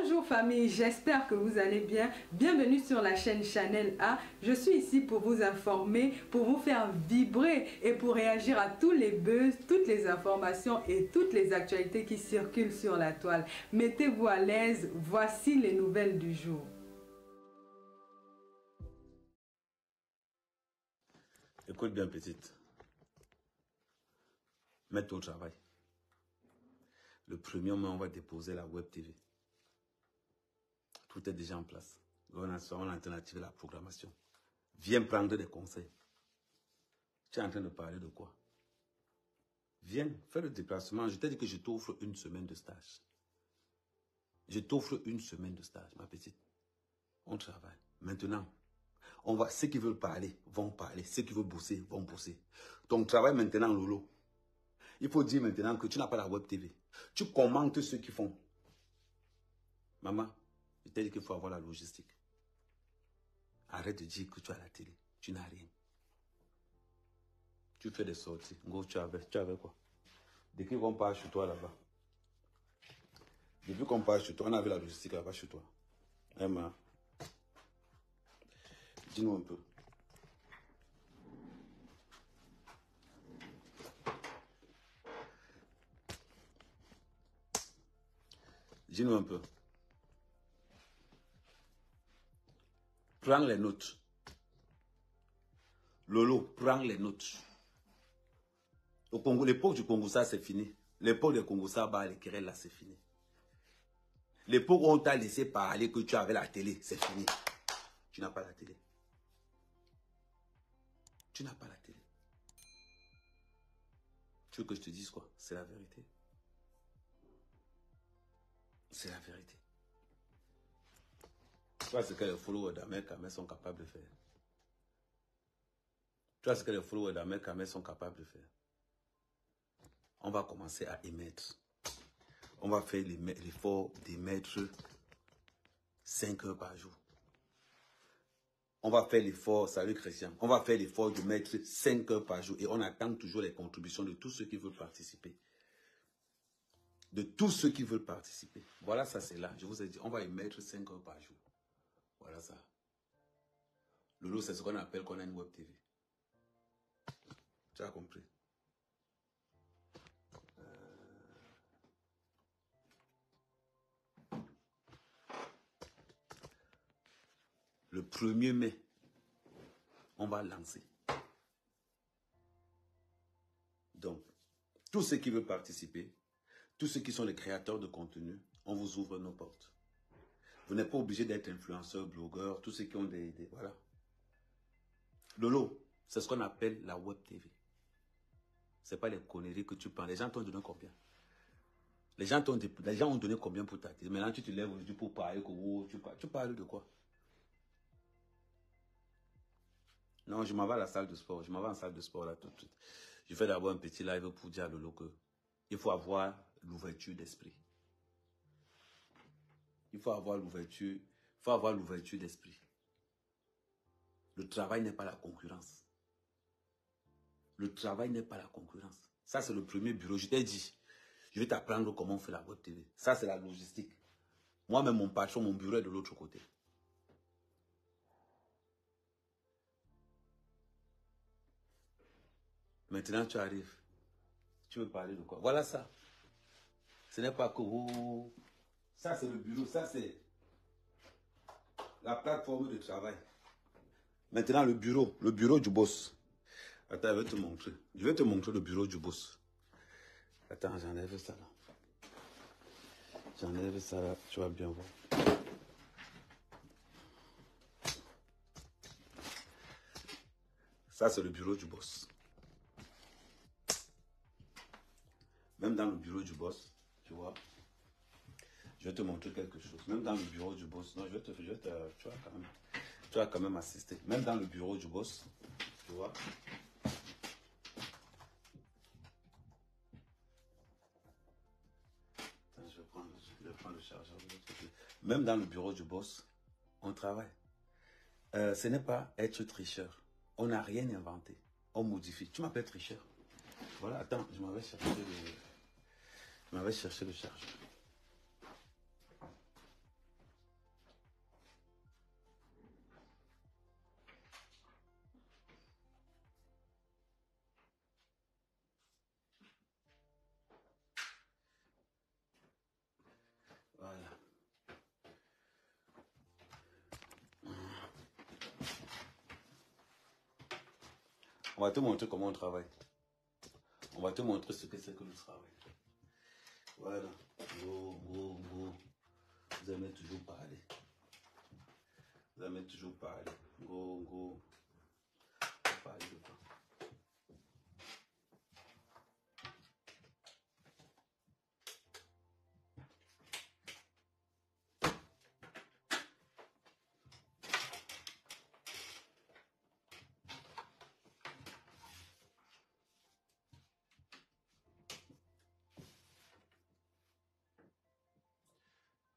Bonjour famille, j'espère que vous allez bien. Bienvenue sur la chaîne Chanel A. Je suis ici pour vous informer, pour vous faire vibrer et pour réagir à tous les buzz, toutes les informations et toutes les actualités qui circulent sur la toile. Mettez-vous à l'aise, voici les nouvelles du jour. Écoute bien petite, mets-toi au travail. Le premier mois, on va déposer la Web TV. Tout est déjà en place. On est en train d'activer la programmation. Viens prendre des conseils. Tu es en train de parler de quoi? Viens, fais le déplacement. Je t'ai dit que je t'offre une semaine de stage. Je t'offre une semaine de stage, ma petite. On travaille. Maintenant, ceux qui veulent parler vont parler. Ceux qui veulent bosser vont bosser. Ton travail maintenant, Lolo. Il faut dire maintenant que tu n'as pas la Web TV. Tu commentes ceux qui font. Maman, je t'ai dit qu'il faut avoir la logistique. Arrête de dire que tu as la télé. Tu n'as rien. Tu fais des sorties. Ngo, tu avais quoi? Dès qu'on part chez toi là-bas. Depuis qu'on part chez toi, on avait la logistique là-bas chez toi. Emma, dis-nous un peu. Dis-nous un peu. Prends les notes. Lolo, prends les notes. Au Congo, l'époque du Congo, ça c'est fini. L'époque du Congo, ça, les querelles là, c'est fini. L'époque où on t'a laissé parler que tu avais la télé, c'est fini. Tu n'as pas la télé. Tu n'as pas la télé. Tu veux que je te dise quoi? C'est la vérité. C'est la vérité. Tu vois ce que les followers d'Amérique sont capables de faire. Tu vois ce que les followers d'Amérique sont capables de faire. On va commencer à émettre. On va faire l'effort d'émettre 5 heures par jour. On va faire l'effort, salut Christian, on va faire l'effort de mettre 5 heures par jour et on attend toujours les contributions de tous ceux qui veulent participer. De tous ceux qui veulent participer. Voilà, ça c'est là. Je vous ai dit, on va y mettre 5 heures par jour. Voilà ça. Lolo, c'est ce qu'on appelle qu'on a une Web TV. Tu as compris? Le 1er mai, on va lancer. Donc, tous ceux qui veulent participer, tous ceux qui sont les créateurs de contenu, on vous ouvre nos portes. Vous n'êtes pas obligé d'être influenceur, blogueur, tous ceux qui ont voilà. Lolo, c'est ce qu'on appelle la Web TV. Ce n'est pas les conneries que tu prends. Les gens t'ont donné combien? Les gens ont donné combien pour ta télé? Maintenant, tu te lèves aujourd'hui pour parler que tu parles de quoi? Non, je m'en vais à la salle de sport. Je m'en vais en salle de sport là tout de suite. Je fais d'abord un petit live pour dire à Lolo que il faut avoir l'ouverture d'esprit. Il faut avoir l'ouverture. D'esprit. Le travail n'est pas la concurrence. Le travail n'est pas la concurrence. Ça, c'est le premier bureau. Je t'ai dit, je vais t'apprendre comment on fait la Web TV. Ça, c'est la logistique. Moi-même, mon patron, mon bureau est de l'autre côté. Maintenant, tu arrives. Tu veux parler de quoi? Voilà ça. Ce n'est pas que vous... Ça, c'est le bureau. Ça, c'est la plateforme de travail. Maintenant, le bureau du boss. Attends, je vais te montrer. Je vais te montrer le bureau du boss. Attends, j'enlève ça là. J'enlève ça là, tu vas bien voir. Ça, c'est le bureau du boss. Même dans le bureau du boss, tu vois, je vais te montrer quelque chose. Même dans le bureau du boss, non, tu vas quand même assister. Même dans le bureau du boss, tu vois. Attends, je vais prendre le chargeur de l'autre côté. Même dans le bureau du boss, on travaille. Ce n'est pas être tricheur. On n'a rien inventé. On modifie. Tu m'appelles tricheur. Voilà, attends, je m'avais cherché le chargeur. On va te montrer comment on travaille. On va te montrer ce que c'est que le travail. Voilà. Go. Vous aimez toujours parler. Vous aimez toujours parler. Go. Parler de quoi?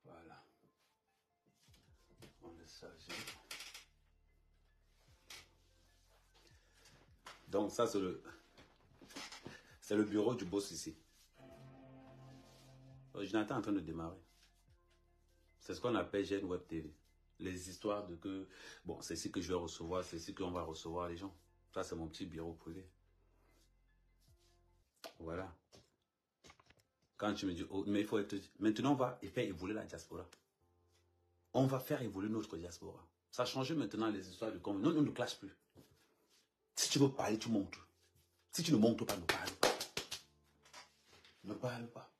Voilà. On laisse charger. Donc ça c'est le bureau du boss ici. Jonathan est en train de démarrer. C'est ce qu'on appelle Gen Web TV. Les histoires de que, bon, c'est ici que je vais recevoir, c'est ici qu'on va recevoir les gens. Ça, c'est mon petit bureau privé. Voilà. Quand tu me dis, oh, mais il faut être... Maintenant, on va faire évoluer la diaspora. On va faire évoluer notre diaspora. Ça a changé maintenant les histoires de com. Non, on ne clash plus. Si tu veux parler, tu montes. Si tu ne montes pas, ne parle pas. Ne parle pas.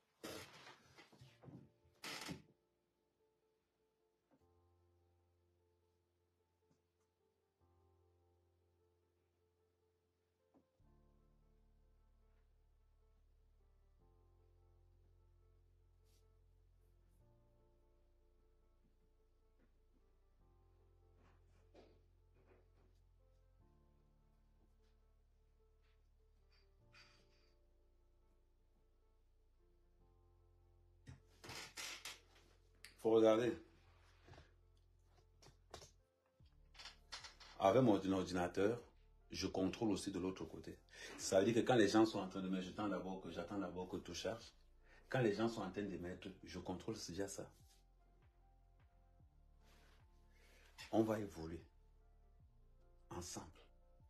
Faut regarder. Avec mon ordinateur, je contrôle aussi de l'autre côté. Ça veut dire que quand les gens sont en train de mettre, j'attends d'abord que tout charge. Quand les gens sont en train de mettre, je contrôle déjà ça. On va évoluer ensemble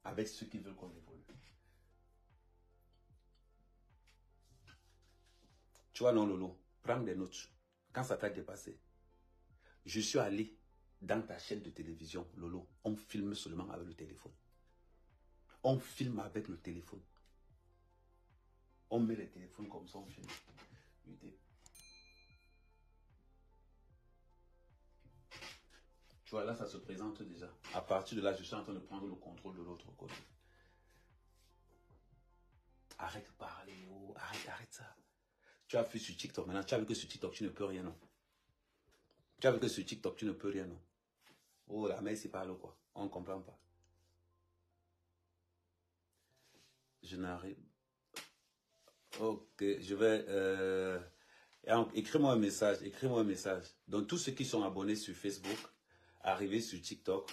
avec ceux qui veulent qu'on évolue. Tu vois, non, Lolo, prends des notes. Quand ça t'a dépassé, je suis allé dans ta chaîne de télévision, Lolo. On filme seulement avec le téléphone. On filme avec le téléphone. On met les téléphones comme ça, on filme. Tu vois, là, ça se présente déjà. À partir de là, je suis en train de prendre le contrôle de l'autre côté. Arrête de parler, oh, arrête ça. Tu as fait sur TikTok, maintenant, tu as vu que sur TikTok, tu ne peux rien, non. Tu as vu que sur TikTok, tu ne peux rien, non. Oh, la mère, c'est parle quoi. On ne comprend pas. Je n'arrive. Ok, je vais... écris-moi un message, Donc, tous ceux qui sont abonnés sur Facebook, arrivés sur TikTok,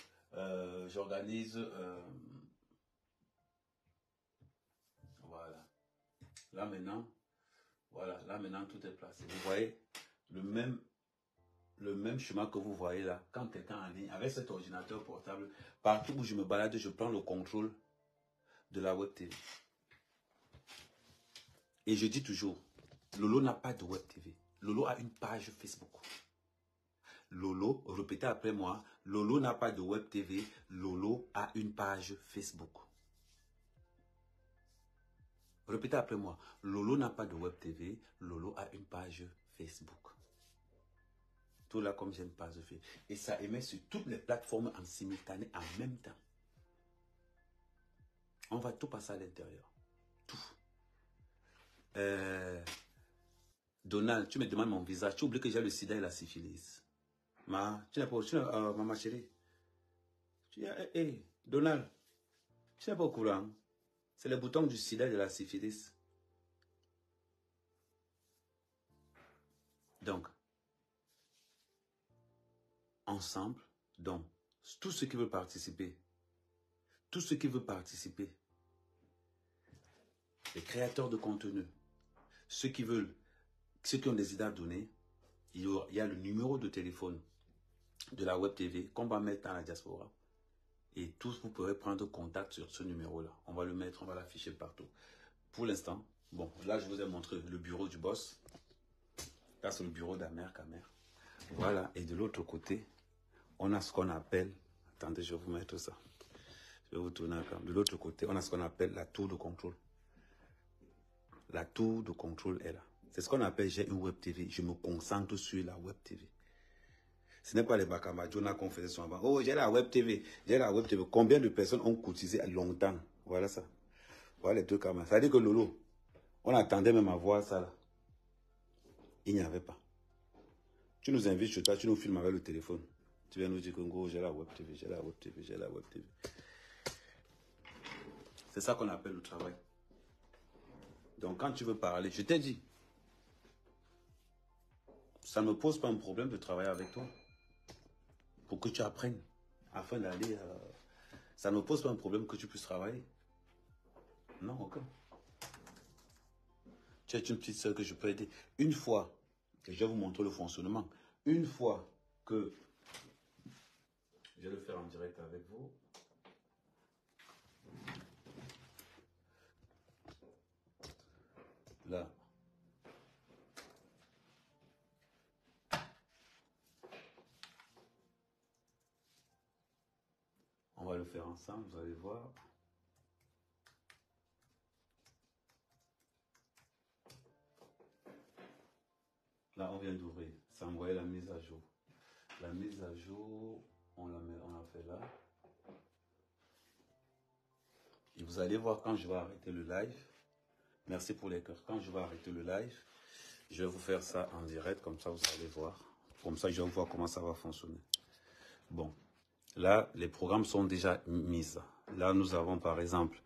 j'organise... voilà. Là maintenant, voilà, là maintenant tout est placé. Vous voyez le même chemin que vous voyez là. Quand quelqu'un en ligne, avec cet ordinateur portable, partout où je me balade, je prends le contrôle de la Web TV. Et je dis toujours, Lolo n'a pas de Web TV. Lolo a une page Facebook. Lolo, répétez après moi, Lolo n'a pas de Web TV. Lolo a une page Facebook. Répétez après moi, Lolo n'a pas de Web TV. Lolo a une page Facebook. Tout là comme j'ai une page Facebook. Et ça émet sur toutes les plateformes en simultané en même temps. On va tout passer à l'intérieur. Tout. Donald, tu me demandes mon visage. Tu oublies que j'ai le sida et la syphilis. Tu n'es pas maman chérie. Donald, tu n'es pas au courant. C'est le bouton du sida et de la syphilis. Donc, ensemble, donc, tous ceux qui veulent participer, les créateurs de contenu, ceux qui ont des idées à donner, il y a le numéro de téléphone de la Web TV qu'on va mettre dans la diaspora. Et tous, vous pourrez prendre contact sur ce numéro-là. On va le mettre, on va l'afficher partout. Pour l'instant, bon, là, je vous ai montré le bureau du boss. Là, c'est le bureau d'Amer Kamer. Voilà, et de l'autre côté, on a ce qu'on appelle... Attendez, je vais vous mettre ça. Je vais vous tourner encore. De l'autre côté, on a ce qu'on appelle la tour de contrôle. La tour de contrôle est là. C'est ce qu'on appelle j'ai une web TV. Je me concentre sur la web TV. Ce n'est pas les Bakamadjona qu'on faisait souvent. Oh, j'ai la web TV. J'ai la web TV. Combien de personnes ont cotisé longtemps? Voilà ça. Voilà les deux caméras. Ça veut dire que Lolo, on attendait même à voir ça là. Il n'y avait pas. Tu nous invites chez toi, tu nous filmes avec le téléphone. Tu viens nous dire que oh, j'ai la web TV, j'ai la web TV, j'ai la web TV. C'est ça qu'on appelle le travail. Donc quand tu veux parler, je t'ai dit, ça ne me pose pas un problème de travailler avec toi. Pour que tu apprennes, afin d'aller... ça ne me pose pas un problème que tu puisses travailler. Non, aucun. Tu es une petite soeur que je peux aider. Une fois, et je vais vous montrer le fonctionnement, une fois que... Je vais le faire en direct avec vous. Là. On va le faire ensemble, vous allez voir. Là, on vient d'ouvrir. Ça envoie la mise à jour. La mise à jour, on la fait là. Et vous allez voir quand je vais arrêter le live. Merci pour les cœurs. Quand je vais arrêter le live, je vais vous faire ça en direct. Comme ça, vous allez voir. Comme ça, je vais voir comment ça va fonctionner. Bon. Là, les programmes sont déjà mis. Là, nous avons par exemple,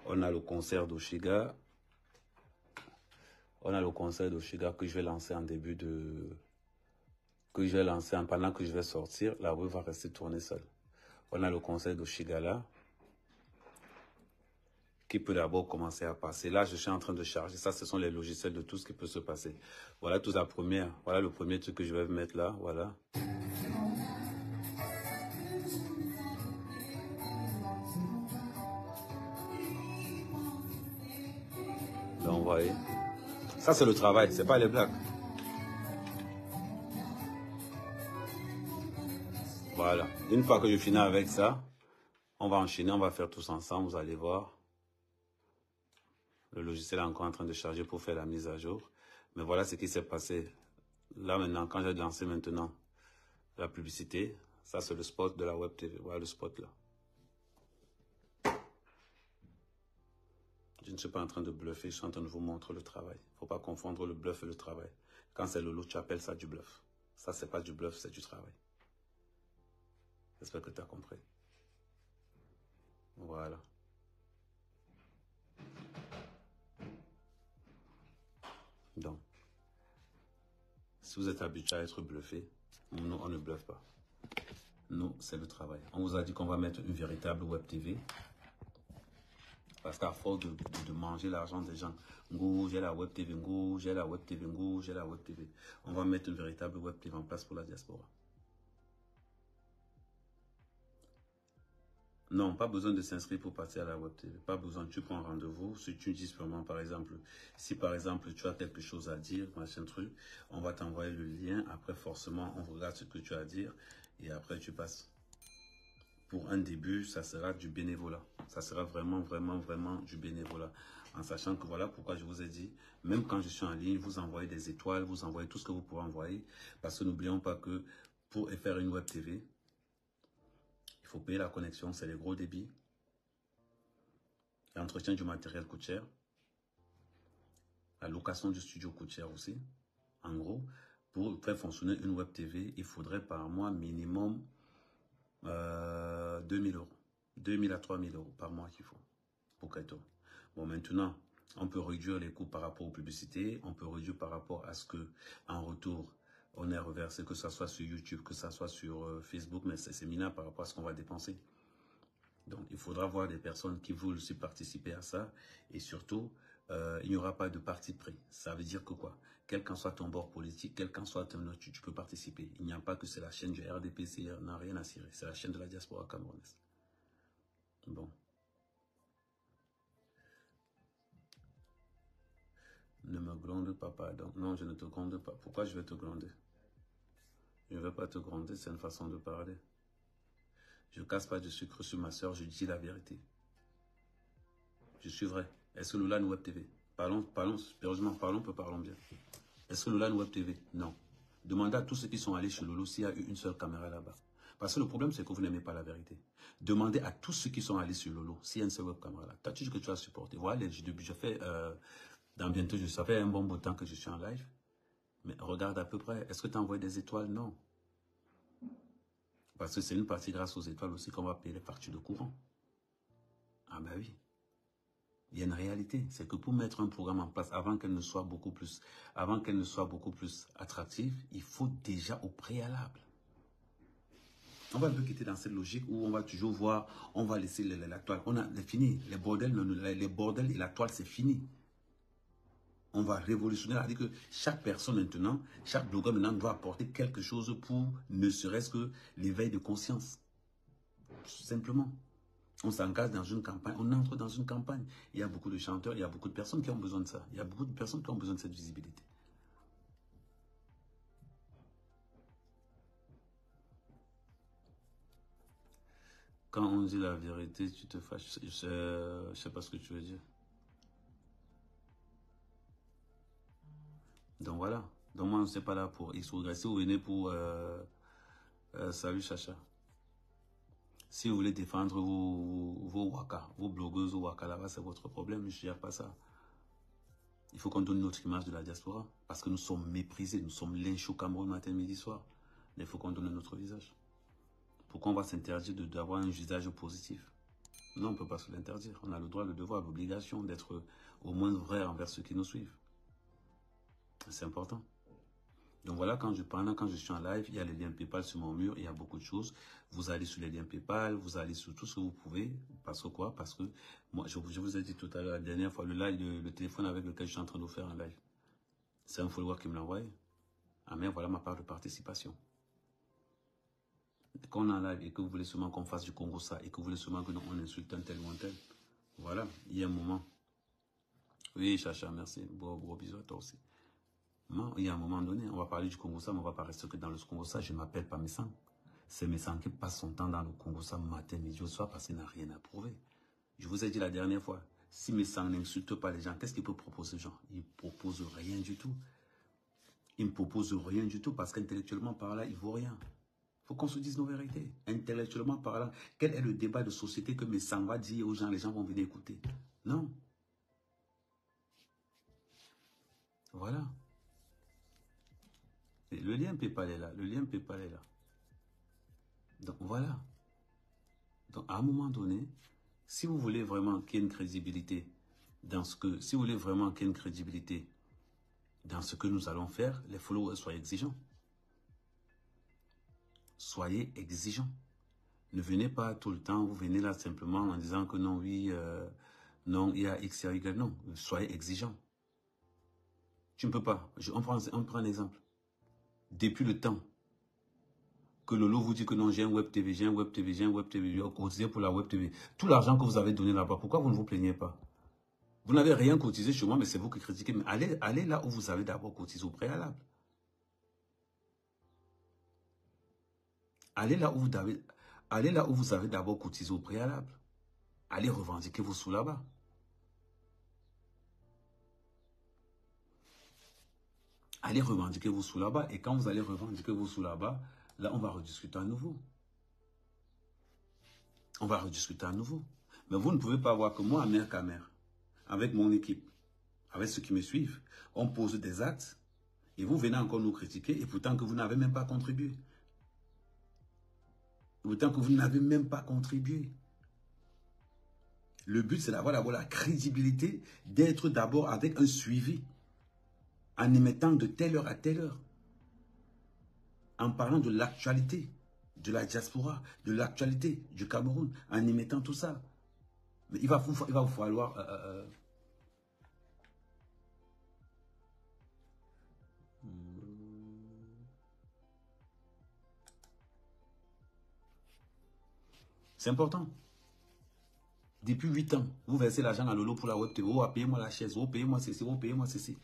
on a le concert d'Oshiga. On a le concert d'Oshiga que je vais lancer en début de... Que je vais lancer pendant que je vais sortir. La web va rester tournée seule. On a le concert d'Oshiga là. Qui peut d'abord commencer à passer. Là, je suis en train de charger. Ça, ce sont les logiciels de tout ce qui peut se passer. Voilà toute la première. Voilà le premier truc que je vais mettre là. Voilà. Donc, vous voyez. Ça, c'est le travail. C'est pas les blagues. Voilà. Une fois que je finis avec ça, on va enchaîner. On va faire tous ensemble. Vous allez voir. Le logiciel est encore en train de charger pour faire la mise à jour. Mais voilà ce qui s'est passé. Là, maintenant, quand j'ai lancé maintenant la publicité, ça, c'est le spot de la web TV. Voilà le spot là. Je ne suis pas en train de bluffer, je suis en train de vous montrer le travail. Il ne faut pas confondre le bluff et le travail. Quand c'est le lot, tu appelles ça du bluff. Ça, c'est pas du bluff, c'est du travail. J'espère que tu as compris. Voilà. Donc, si vous êtes habitué à être bluffé, nous, on ne bluffe pas. Nous, c'est le travail. On vous a dit qu'on va mettre une véritable web TV. Parce qu'à force de manger l'argent des gens, ngou, j'ai la web TV, ngou, j'ai la web TV, ngou, j'ai la web TV. On va mettre une véritable web TV en place pour la diaspora. Non, pas besoin de s'inscrire pour passer à la web TV. Pas besoin, tu prends rendez-vous. Si tu dis vraiment, par exemple, si par exemple tu as quelque chose à dire, machin truc, on va t'envoyer le lien. Après, forcément, on regarde ce que tu as à dire et après tu passes. Pour un début, ça sera du bénévolat. Ça sera vraiment, vraiment, vraiment du bénévolat. En sachant que voilà pourquoi je vous ai dit, même quand je suis en ligne, vous envoyez des étoiles, vous envoyez tout ce que vous pouvez envoyer. Parce que n'oublions pas que pour faire une web TV, il faut payer la connexion, c'est les gros débits. L'entretien du matériel coûte cher. La location du studio coûte cher aussi. En gros, pour faire fonctionner une web TV, il faudrait par mois minimum 2000 euros. 2000 à 3000 euros par mois qu'il faut pour Kaito. Bon, maintenant, on peut réduire les coûts par rapport aux publicités. On peut réduire par rapport à ce que, en retour, on est reversé, que ce soit sur YouTube, que ce soit sur Facebook, mais c'est minable par rapport à ce qu'on va dépenser. Donc, il faudra voir des personnes qui veulent aussi participer à ça. Et surtout, il n'y aura pas de parti pris. Ça veut dire que quoi? Quel qu'en soit ton bord politique, quel qu'en soit ton autre, tu peux participer. Il n'y a pas que c'est la chaîne du RDPC, n'a rien à cirer. C'est la chaîne de la diaspora camerounaise. Bon. Ne me gronde pas, pardon. Non, je ne te gronde pas. Pourquoi je vais te gronder? Je ne vais pas te gronder, c'est une façon de parler. Je ne casse pas de sucre sur ma soeur, je dis la vérité. Je suis vrai. Est-ce que Lolan Web TV? Sérieusement, parlons bien. Est-ce que Lolan Web TV? Non. Demandez à tous ceux qui sont allés chez Lolo s'il y a eu une seule caméra là-bas. Parce que le problème, c'est que vous n'aimez pas la vérité. Demandez à tous ceux qui sont allés sur Lolo s'il y a une seule web caméra là. Tu dis que tu as supporté. Voilà, je fais, ça fait un bon bout de temps que je suis en live. Mais regarde à peu près. Est-ce que tu as envoyé des étoiles? Non. Parce que c'est une partie grâce aux étoiles aussi qu'on va payer les factures de courant. Ah ben oui. Il y a une réalité. C'est que pour mettre un programme en place, avant qu'elle ne soit beaucoup plus attractive, il faut déjà au préalable. On va un peu quitter dans cette logique où on va toujours voir, on va laisser la toile. On a fini. Les bordels et la toile, c'est fini. On va révolutionner. C'est-à-dire que chaque personne maintenant, chaque blogueur maintenant doit apporter quelque chose pour ne serait-ce que l'éveil de conscience. Tout simplement. On s'engage dans une campagne, on entre dans une campagne. Il y a beaucoup de chanteurs, il y a beaucoup de personnes qui ont besoin de ça. Il y a beaucoup de personnes qui ont besoin de cette visibilité. Quand on dit la vérité, tu te fâches. Je ne sais pas ce que tu veux dire. Donc voilà. Donc moi, je ne suis pas là pour X ou Y. Si vous venez pour... salut Chacha. Si vous voulez défendre vos waka, vos blogueuses ou waka là-bas, c'est votre problème. Je ne gère pas ça. Il faut qu'on donne notre image de la diaspora. Parce que nous sommes méprisés. Nous sommes lynchés au Cameroun matin, midi, soir. Mais il faut qu'on donne notre visage. Pourquoi on va s'interdire d'avoir un visage positif? Non, on ne peut pas se l'interdire. On a le droit, le devoir, l'obligation d'être au moins vrai envers ceux qui nous suivent. C'est important. Donc voilà, quand je suis en live, il y a les liens PayPal sur mon mur, il y a beaucoup de choses. Vous allez sur les liens PayPal, vous allez sur tout ce que vous pouvez. Parce que quoi? Parce que moi, je vous ai dit tout à l'heure, la dernière fois, le téléphone avec lequel je suis en train de faire un live, c'est un follower qui me l'a envoyé. Ah mais voilà ma part de participation. Quand on est en live et que vous voulez seulement qu'on fasse du Congo ça, et que vous voulez seulement que on insulte un tel ou un tel, voilà, il y a un moment. Oui, Chacha, merci. Gros bisous à toi aussi. Il y a un moment donné, on va parler du Congo-Ça, mais on ne va pas rester que dans le Congo-Ça. Je ne m'appelle pas Messang. C'est Messang qui passe son temps dans le Congo-Ça matin, midi au soir parce qu'il n'a rien à prouver. Je vous ai dit la dernière fois, si Messang n'insulte pas les gens, qu'est-ce qu'il peut proposer aux gens? Il ne propose rien du tout. Il ne propose rien du tout parce qu'intellectuellement parlant, il ne vaut rien. Il faut qu'on se dise nos vérités. Intellectuellement parlant, quel est le débat de société que Messang va dire aux gens, les gens vont venir écouter? Non. Voilà. Le lien PayPal est là. Le lien PayPal est là. Donc voilà. Donc à un moment donné, si vous voulez vraiment qu'il y ait une crédibilité dans ce que, si vous voulez vraiment qu'il y ait une crédibilité dans ce que nous allons faire, les followers, soyez exigeants. Soyez exigeants. Ne venez pas tout le temps, vous venez là simplement en disant que non, oui, non, il y a X, il y a Y. Non, soyez exigeants. Tu ne peux pas. On prend un exemple. Depuis le temps que Lolo vous dit que non, j'ai un web TV, j'ai un web TV, j'ai un web TV, j'ai cotisé pour la web TV. Tout l'argent que vous avez donné là-bas, pourquoi vous ne vous plaignez pas? Vous n'avez rien cotisé chez moi, mais c'est vous qui critiquez. Mais allez là où vous avez d'abord cotisé au préalable. Allez là où vous avez d'abord cotisé au préalable. Allez revendiquer vos sous là-bas. Allez revendiquer vos sous là-bas. Et quand vous allez revendiquer vos sous là-bas, là, on va rediscuter à nouveau. On va rediscuter à nouveau. Mais vous ne pouvez pas voir que moi, mère qu'à mère, avec mon équipe, avec ceux qui me suivent, on pose des actes et vous venez encore nous critiquer et pourtant que vous n'avez même pas contribué. Pourtant que vous n'avez même pas contribué. Le but, c'est d'avoir la crédibilité, d'être d'abord avec un suivi, en émettant de telle heure à telle heure, en parlant de l'actualité, de la diaspora, de l'actualité du Cameroun, en émettant tout ça. Mais il va vous falloir... C'est important. Depuis 8 ans, vous versez l'argent à Lolo pour la web TV. Oh, payez-moi la chaise. Oh, payez-moi ceci. Oh, payez-moi ceci.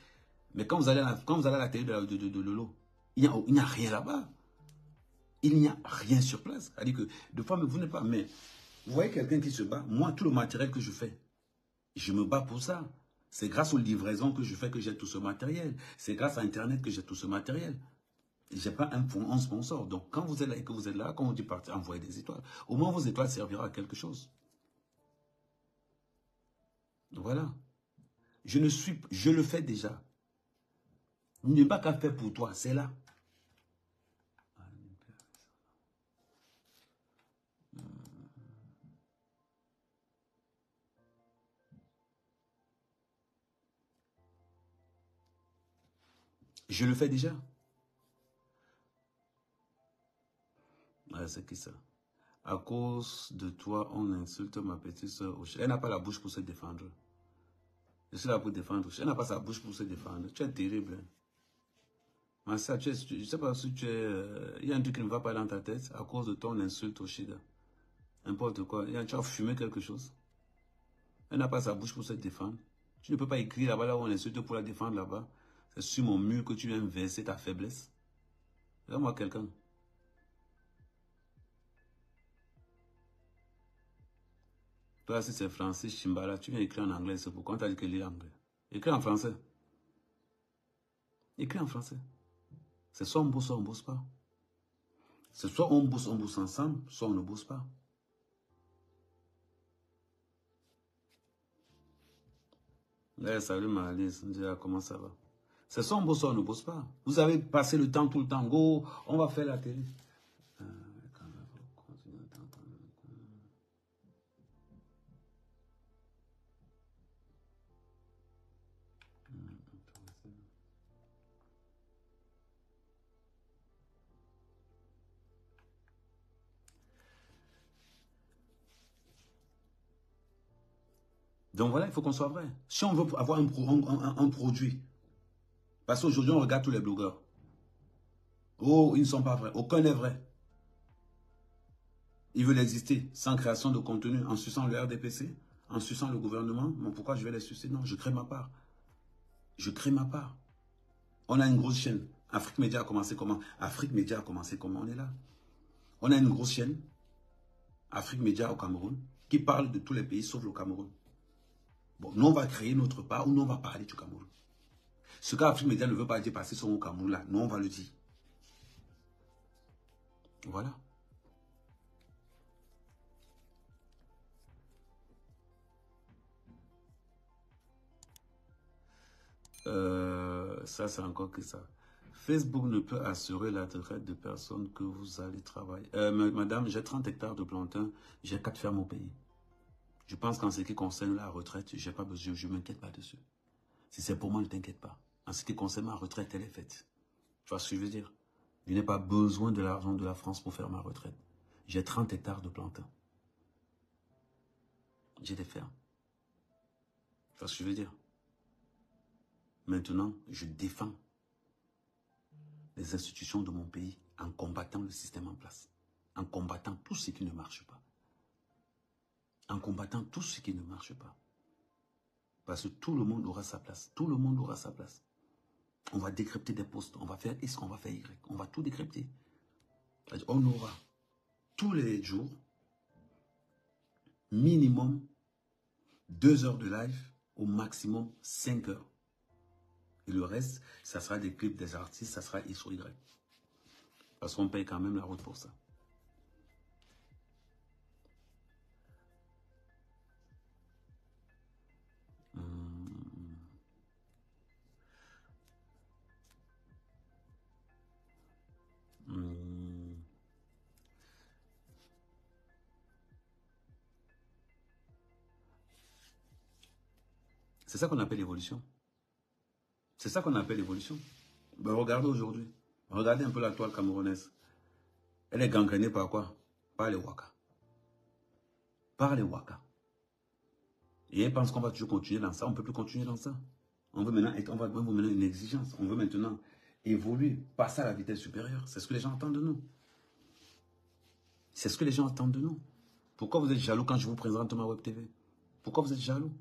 Mais quand vous allez à la télé de Lolo, il n'y a rien là-bas. Il Il n'y a rien sur place. C'est-à-dire que, de fois, vous n'êtes pas... Mais vous voyez quelqu'un qui se bat, moi, tout le matériel que je fais, je me bats pour ça. C'est grâce aux livraisons que je fais que j'ai tout ce matériel. C'est grâce à Internet que j'ai tout ce matériel. Je n'ai pas un sponsor. Donc, quand vous êtes là et que vous êtes là, quand on dit partir, envoyer des étoiles, au moins vos étoiles serviront à quelque chose. Voilà. Je le fais déjà. Il n'y a pas qu'à faire pour toi, c'est là. Je le fais déjà. Ah, c'est qui ça? À cause de toi, on insulte ma petite soeur. Elle n'a pas la bouche pour se défendre. Je suis là pour défendre. Elle n'a pas sa bouche pour se défendre. Tu es terrible. Ma soeur, je ne sais pas si tu es... Il y a un truc qui ne va pas dans ta tête à cause de ton insulte au Shida. N'importe quoi. Tu as fumé quelque chose. Elle n'a pas sa bouche pour se défendre. Tu ne peux pas écrire là-bas, là où on insulte pour la défendre là-bas. C'est sur mon mur que tu viens verser ta faiblesse. Regarde-moi quelqu'un. Toi, si c'est français, Chimbala, tu viens écrire en anglais. C'est pourquoi on t'a dit que lis l'anglais. Écris en français. Écris en français. C'est soit on bosse pas. C'est soit on bosse ensemble, soit on ne bosse pas. Hey, salut Malice, comment ça va? C'est soit on bosse, soit on ne bosse pas. Vous avez passé le temps tout le temps. Go, on va faire la télé. Donc voilà, il faut qu'on soit vrai. Si on veut avoir un produit, parce qu'aujourd'hui, on regarde tous les blogueurs. Oh, ils ne sont pas vrais. Aucun n'est vrai. Ils veulent exister sans création de contenu, en suçant le RDPC, en suçant le gouvernement. Mais pourquoi je vais les sucer? Non, je crée ma part. Je crée ma part. On a une grosse chaîne. Afrique Média a commencé comment? Afrique Média a commencé comment? On est là. On a une grosse chaîne, Afrique Média au Cameroun, qui parle de tous les pays sauf le Cameroun. Bon, nous on va créer notre part ou nous on va parler du Cameroun. Ce qu'Afrique Média ne veut pas dire parce qu'ils sont au Cameroun là, nous on va le dire. Voilà. Ça c'est encore que ça. Facebook ne peut assurer la retraite de personnes que vous allez travailler. Madame, j'ai 30 hectares de plantain, j'ai 4 fermes au pays. Je pense qu'en ce qui concerne la retraite, j'ai pas besoin, je ne m'inquiète pas dessus. Si c'est pour moi, ne t'inquiète pas. En ce qui concerne ma retraite, elle est faite. Tu vois ce que je veux dire? Je n'ai pas besoin de l'argent de la France pour faire ma retraite. J'ai 30 hectares de plantain. J'ai des fermes. Tu vois ce que je veux dire? Maintenant, je défends les institutions de mon pays en combattant le système en place. En combattant tout ce qui ne marche pas. En combattant tout ce qui ne marche pas. Parce que tout le monde aura sa place. Tout le monde aura sa place. On va décrypter des postes. On va faire X, on va faire Y. On va tout décrypter. On aura tous les jours minimum 2 heures de live, au maximum 5 heures. Et le reste, ça sera des clips des artistes, ça sera X ou Y. Parce qu'on paye quand même la route pour ça. C'est ça qu'on appelle l'évolution. C'est ça qu'on appelle l'évolution. Ben, regardez aujourd'hui. Regardez un peu la toile camerounaise. Elle est gangrénée par quoi? Par les Waka. Par les Waka. Et elle pense qu'on va toujours continuer dans ça. On ne peut plus continuer dans ça. On veut maintenant une exigence. On veut maintenant évoluer, passer à la vitesse supérieure. C'est ce que les gens attendent de nous. C'est ce que les gens attendent de nous. Pourquoi vous êtes jaloux quand je vous présente ma web TV? Pourquoi vous êtes jaloux?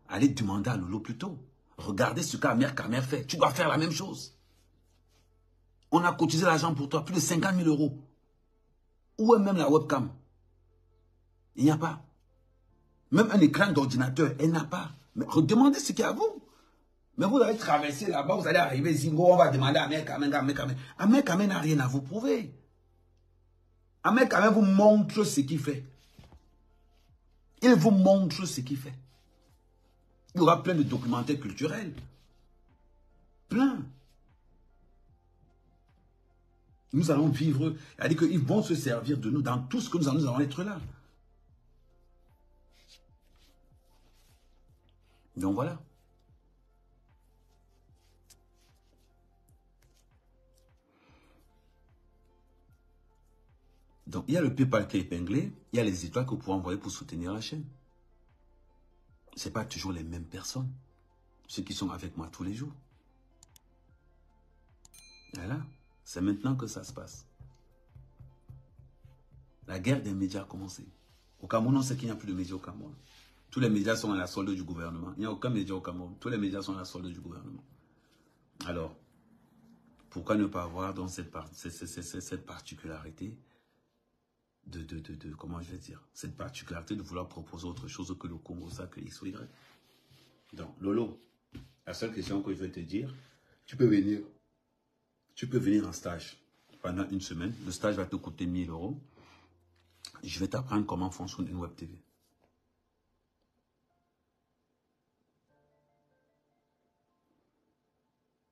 Allez demander à Lolo plutôt. Regardez ce qu'Amer fait. Tu dois faire la même chose. On a cotisé l'argent pour toi, plus de 50 000 €. Où est même la webcam? Il n'y a pas. Même un écran d'ordinateur, elle n'a pas. Mais demandez ce qu'il y a à vous. Mais vous allez traverser là-bas, vous allez arriver, Zingo, on va demander à Ahmed Kamen. Ahmed Kamen n'a rien à vous prouver. Ahmed Kamen vous montre ce qu'il fait. Il vous montre ce qu'il fait. Il y aura plein de documentaires culturels. Plein. Nous allons vivre. C'est-à-dire qu'ils vont se servir de nous dans tout ce que nous allons être là. Donc voilà. Donc il y a le PayPal qui est épinglé. Il y a les étoiles que vous pouvez envoyer pour soutenir la chaîne. Ce n'est pas toujours les mêmes personnes. Ceux qui sont avec moi tous les jours. Voilà. C'est maintenant que ça se passe. La guerre des médias a commencé. Au Cameroun, on sait qu'il n'y a plus de médias au Cameroun. Tous les médias sont à la solde du gouvernement. Il n'y a aucun média au Cameroun. Tous les médias sont à la solde du gouvernement. Alors, pourquoi ne pas avoir donc cette particularité comment je vais dire, cette particularité de vouloir proposer autre chose que le Congo, ça, que X ou Y. Donc, Lolo, la seule question que je vais te dire, tu peux venir en stage pendant une semaine. Le stage va te coûter 1000 €. Je vais t'apprendre comment fonctionne une web TV.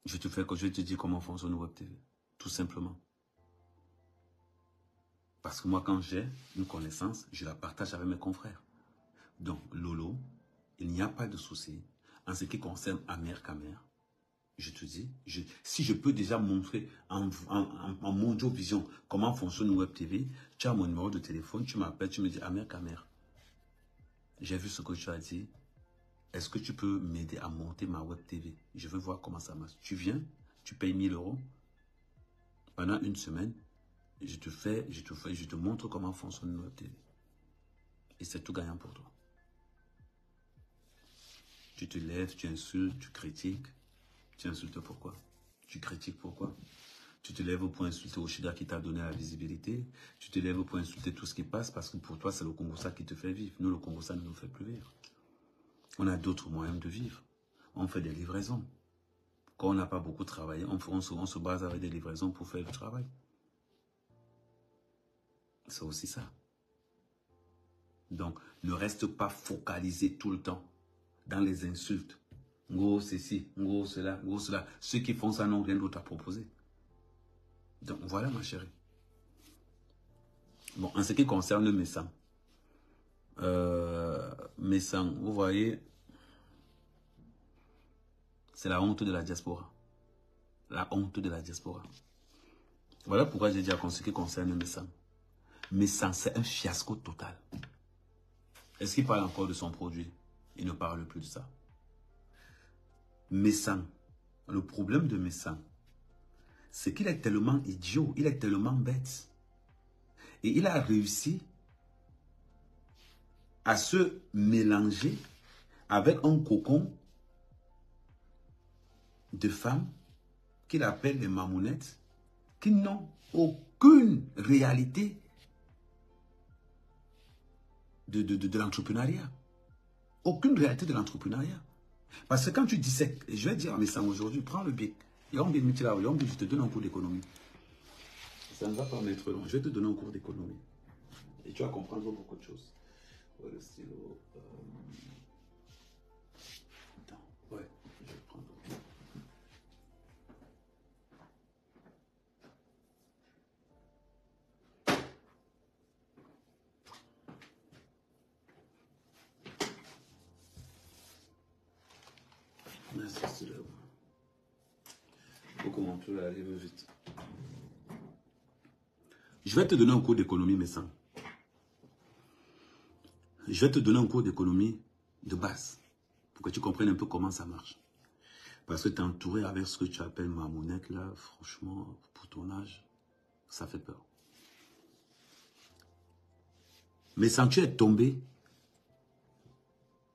Je vais te dire comment fonctionne une web TV. Tout simplement. Parce que moi, quand j'ai une connaissance, je la partage avec mes confrères. Donc, Lolo, il n'y a pas de souci. En ce qui concerne Ahmed Kamen, je te dis, si je peux déjà montrer en Mondio Vision comment fonctionne une web TV, tu as mon numéro de téléphone, tu m'appelles, tu me dis, Ahmed Kamen, j'ai vu ce que tu as dit. Est-ce que tu peux m'aider à monter ma web TV? Je veux voir comment ça marche. Tu viens, tu payes 1000 € pendant une semaine. Je te montre comment fonctionne une web TV. Et c'est tout gagnant pour toi. Tu te lèves, tu insultes, tu critiques. Tu insultes pourquoi? Tu critiques pourquoi? Tu te lèves pour insulter Oshida qui t'a donné la visibilité. Tu te lèves pour insulter tout ce qui passe parce que pour toi, c'est le Congo-Ça qui te fait vivre. Nous, le Congo-Ça ne nous fait plus vivre. On a d'autres moyens de vivre. On fait des livraisons. Quand on n'a pas beaucoup travaillé, on se base avec des livraisons pour faire le travail. C'est aussi ça. Donc, ne reste pas focalisé tout le temps dans les insultes. Ngo ceci, ngo cela, ngo cela. Ceux qui font ça n'ont rien d'autre à proposer. Donc, voilà ma chérie. Bon, en ce qui concerne mes sangs. Vous voyez, c'est la honte de la diaspora. La honte de la diaspora. Voilà pourquoi j'ai dit en ce qui concerne mes sangs. Mes sangs, c'est un fiasco total. Est-ce qu'il parle encore de son produit? Il ne parle plus de ça. Mes sangs, le problème de mes sangs, c'est qu'il est tellement idiot, il est tellement bête. Et il a réussi à se mélanger avec un cocon de femmes qu'il appelle les mamounettes, qui n'ont aucune réalité de l'entrepreneuriat. Aucune réalité de l'entrepreneuriat. Parce que quand tu dissèques, je vais dire à mes sangs aujourd'hui, prends le bic, je te donne un cours d'économie. Ça ne va pas m'être long, je vais te donner un cours d'économie. Et tu vas comprendre beaucoup de choses. Ouais, le stylo. Attends, ouais, je vais prendre. Merci, là. Faut comment tout là, allez vite. Je vais te donner un cours d'économie, mes sangs. Je vais te donner un cours d'économie de base pour que tu comprennes un peu comment ça marche. Parce que tu es entouré avec ce que tu appelles ma monnaie là, franchement, pour ton âge, ça fait peur. Mais sans tu es tombé,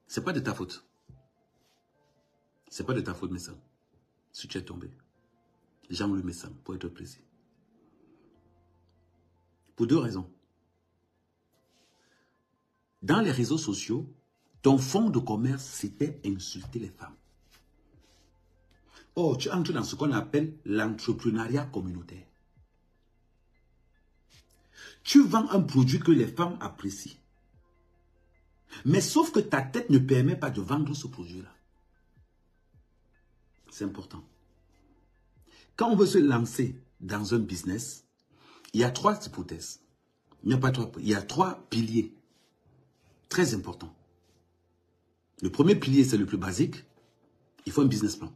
c'est pas de ta faute. C'est pas de ta faute, mes sangs. Si tu es tombé, j'aime le mes sangs pour être précis. Pour deux raisons. dans les réseaux sociaux, ton fonds de commerce, c'était insulter les femmes. Oh, tu entres dans ce qu'on appelle l'entrepreneuriat communautaire. Tu vends un produit que les femmes apprécient. Mais sauf que ta tête ne permet pas de vendre ce produit-là. C'est important. Quand on veut se lancer dans un business, il y a 3 hypothèses. Il n'y a pas 3, il y a 3 piliers très importants. Le premier pilier, c'est le plus basique. Il faut un business plan.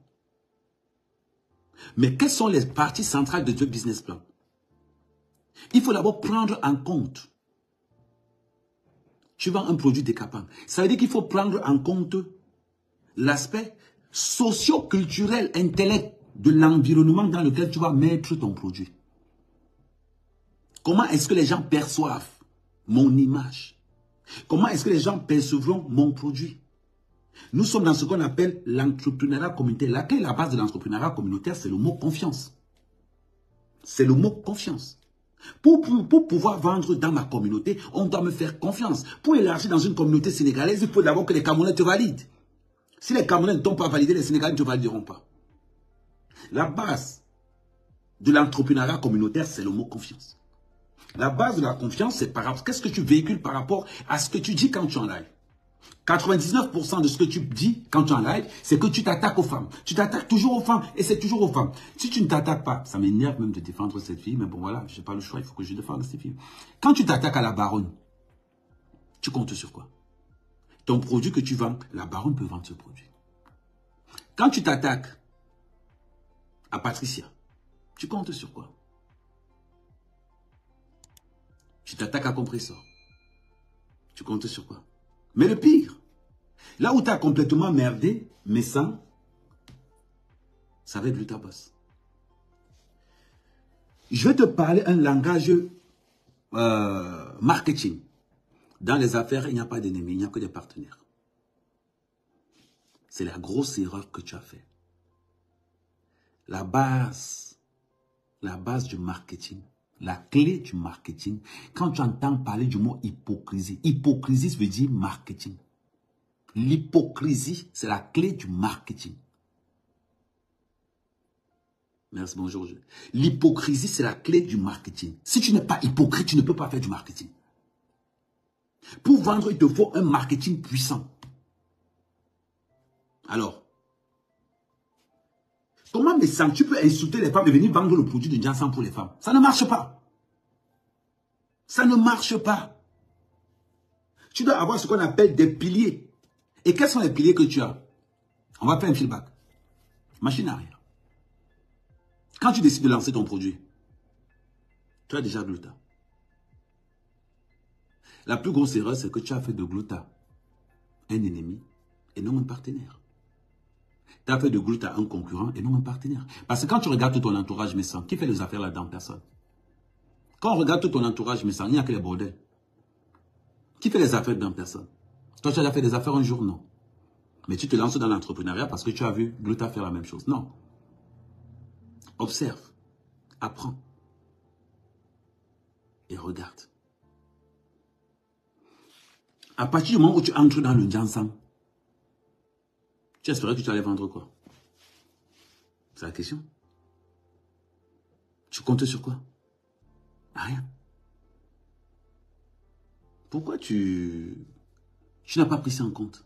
Mais quelles sont les parties centrales de ce business plan? Il faut d'abord prendre en compte. Tu vends un produit décapant. Ça veut dire qu'il faut prendre en compte l'aspect socio-culturel, intellect de l'environnement dans lequel tu vas mettre ton produit. Comment est-ce que les gens perçoivent mon image? Comment est-ce que les gens percevront mon produit? Nous sommes dans ce qu'on appelle l'entrepreneuriat communautaire. La base de l'entrepreneuriat communautaire, c'est le mot confiance. C'est le mot confiance. Pour pouvoir vendre dans ma communauté, on doit me faire confiance. Pour élargir dans une communauté sénégalaise, il faut d'abord que les Camerounais te valident. Si les Camerounais ne t'ont pas validé, les Sénégalais ne te valideront pas. La base de l'entrepreneuriat communautaire, c'est le mot confiance. La base de la confiance, c'est par rapport, qu'est-ce que tu véhicules par rapport à ce que tu dis quand tu es en live. 99% de ce que tu dis quand tu es en live, c'est que tu t'attaques aux femmes. Tu t'attaques toujours aux femmes et c'est toujours aux femmes. Si tu ne t'attaques pas, ça m'énerve même de défendre cette fille, mais bon voilà, je n'ai pas le choix, il faut que je défende cette fille. Quand tu t'attaques à la baronne, tu comptes sur quoi? Ton produit que tu vends, la baronne peut vendre ce produit. Quand tu t'attaques à Patricia, tu comptes sur quoi? Tu t'attaques à Compressor. Tu comptes sur quoi? Mais le pire, là où tu as complètement merdé, mais sans, ça va être Glutaboss. Je vais te parler un langage marketing. Dans les affaires, il n'y a pas d'ennemis, il n'y a que des partenaires. C'est la grosse erreur que tu as fait. La base du marketing, la clé du marketing, quand tu entends parler du mot hypocrisie, hypocrisie veut dire marketing. L'hypocrisie, c'est la clé du marketing. Merci, bonjour. L'hypocrisie, c'est la clé du marketing. Si tu n'es pas hypocrite, tu ne peux pas faire du marketing. Pour vendre, il te faut un marketing puissant. Alors, comment me sens tu peux insulter les femmes et venir vendre le produit de Jansan pour les femmes? Ça ne marche pas. Ça ne marche pas. Tu dois avoir ce qu'on appelle des piliers. Et quels sont les piliers que tu as? On va faire un feedback. Machine arrière. Quand tu décides de lancer ton produit, tu as déjà Gluta. La plus grosse erreur, c'est que tu as fait de Gluta un ennemi et non un partenaire. Tu as fait de Gluta un concurrent et non un partenaire. Parce que quand tu regardes tout ton entourage méchant, qui fait les affaires là-dedans? Personne. Quand on regarde tout ton entourage méchant, il n'y a que les bordels. Qui fait les affaires dans personne? Toi, tu as déjà fait des affaires un jour? Non. Mais tu te lances dans l'entrepreneuriat parce que tu as vu Gluta faire la même chose? Non. Observe, apprends et regarde. À partir du moment où tu entres dans le Jansan, tu espérais que tu allais vendre quoi? C'est la question. Tu comptes sur quoi? Rien. Pourquoi tu n'as pas pris ça en compte?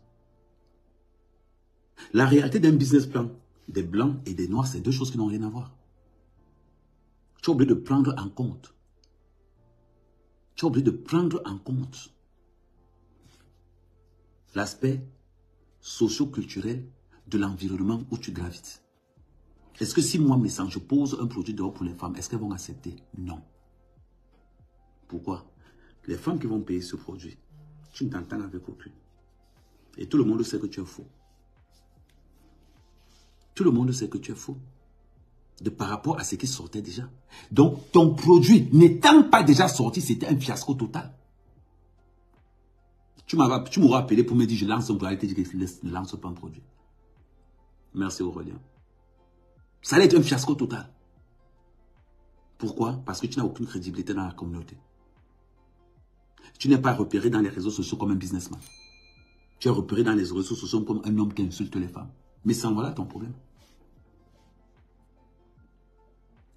La réalité d'un business plan, des blancs et des noirs, c'est deux choses qui n'ont rien à voir. Tu es obligé de prendre en compte. Tu es obligé de prendre en compte l'aspect socio-culturel de l'environnement où tu gravites. Est-ce que si moi, Messan, je pose un produit dehors pour les femmes, est-ce qu'elles vont accepter? Non. Pourquoi? Les femmes qui vont payer ce produit, tu ne t'entends avec aucune. Et tout le monde sait que tu es faux. Tout le monde sait que tu es faux. De par rapport à ce qui sortait déjà. Donc, ton produit n'étant pas déjà sorti, c'était un fiasco total. Tu m'auras appelé pour me dire, je lance un produit, je ne lance pas un produit. Merci Aurélien. Ça allait être un fiasco total. Pourquoi? Parce que tu n'as aucune crédibilité dans la communauté. Tu n'es pas repéré dans les réseaux sociaux comme un businessman. Tu es repéré dans les réseaux sociaux comme un homme qui insulte les femmes. Mais sans voilà ton problème.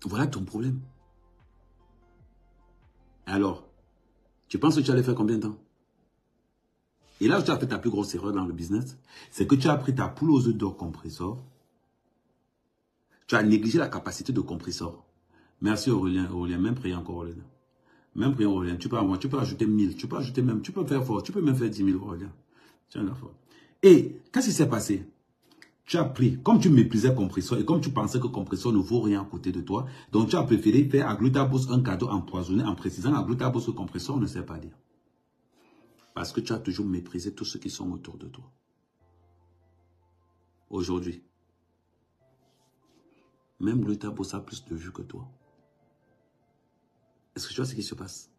Voilà ton problème. Alors, tu penses que tu allais faire combien de temps? Et là où tu as fait ta plus grosse erreur dans le business, c'est que tu as pris ta poule aux œufs d'or compressor. Tu as négligé la capacité de compressor. Merci Aurélien. Aurélien, même prier encore Aurélien. Même prier Aurélien. Tu peux ajouter 1000. Tu peux ajouter même, tu peux faire fort. Tu peux même faire 10 000 Aurélien. Tiens là fort. Et qu'est-ce qui s'est passé? Tu as pris, comme tu méprisais compressor et comme tu pensais que compressor ne vaut rien à côté de toi, donc tu as préféré faire à Glutabos un cadeau empoisonné en précisant à Glutabos que compressor ne sait pas dire. Parce que tu as toujours méprisé tous ceux qui sont autour de toi. Aujourd'hui, même Glutabos a plus de vues que toi. Est-ce que tu vois ce qui se passe?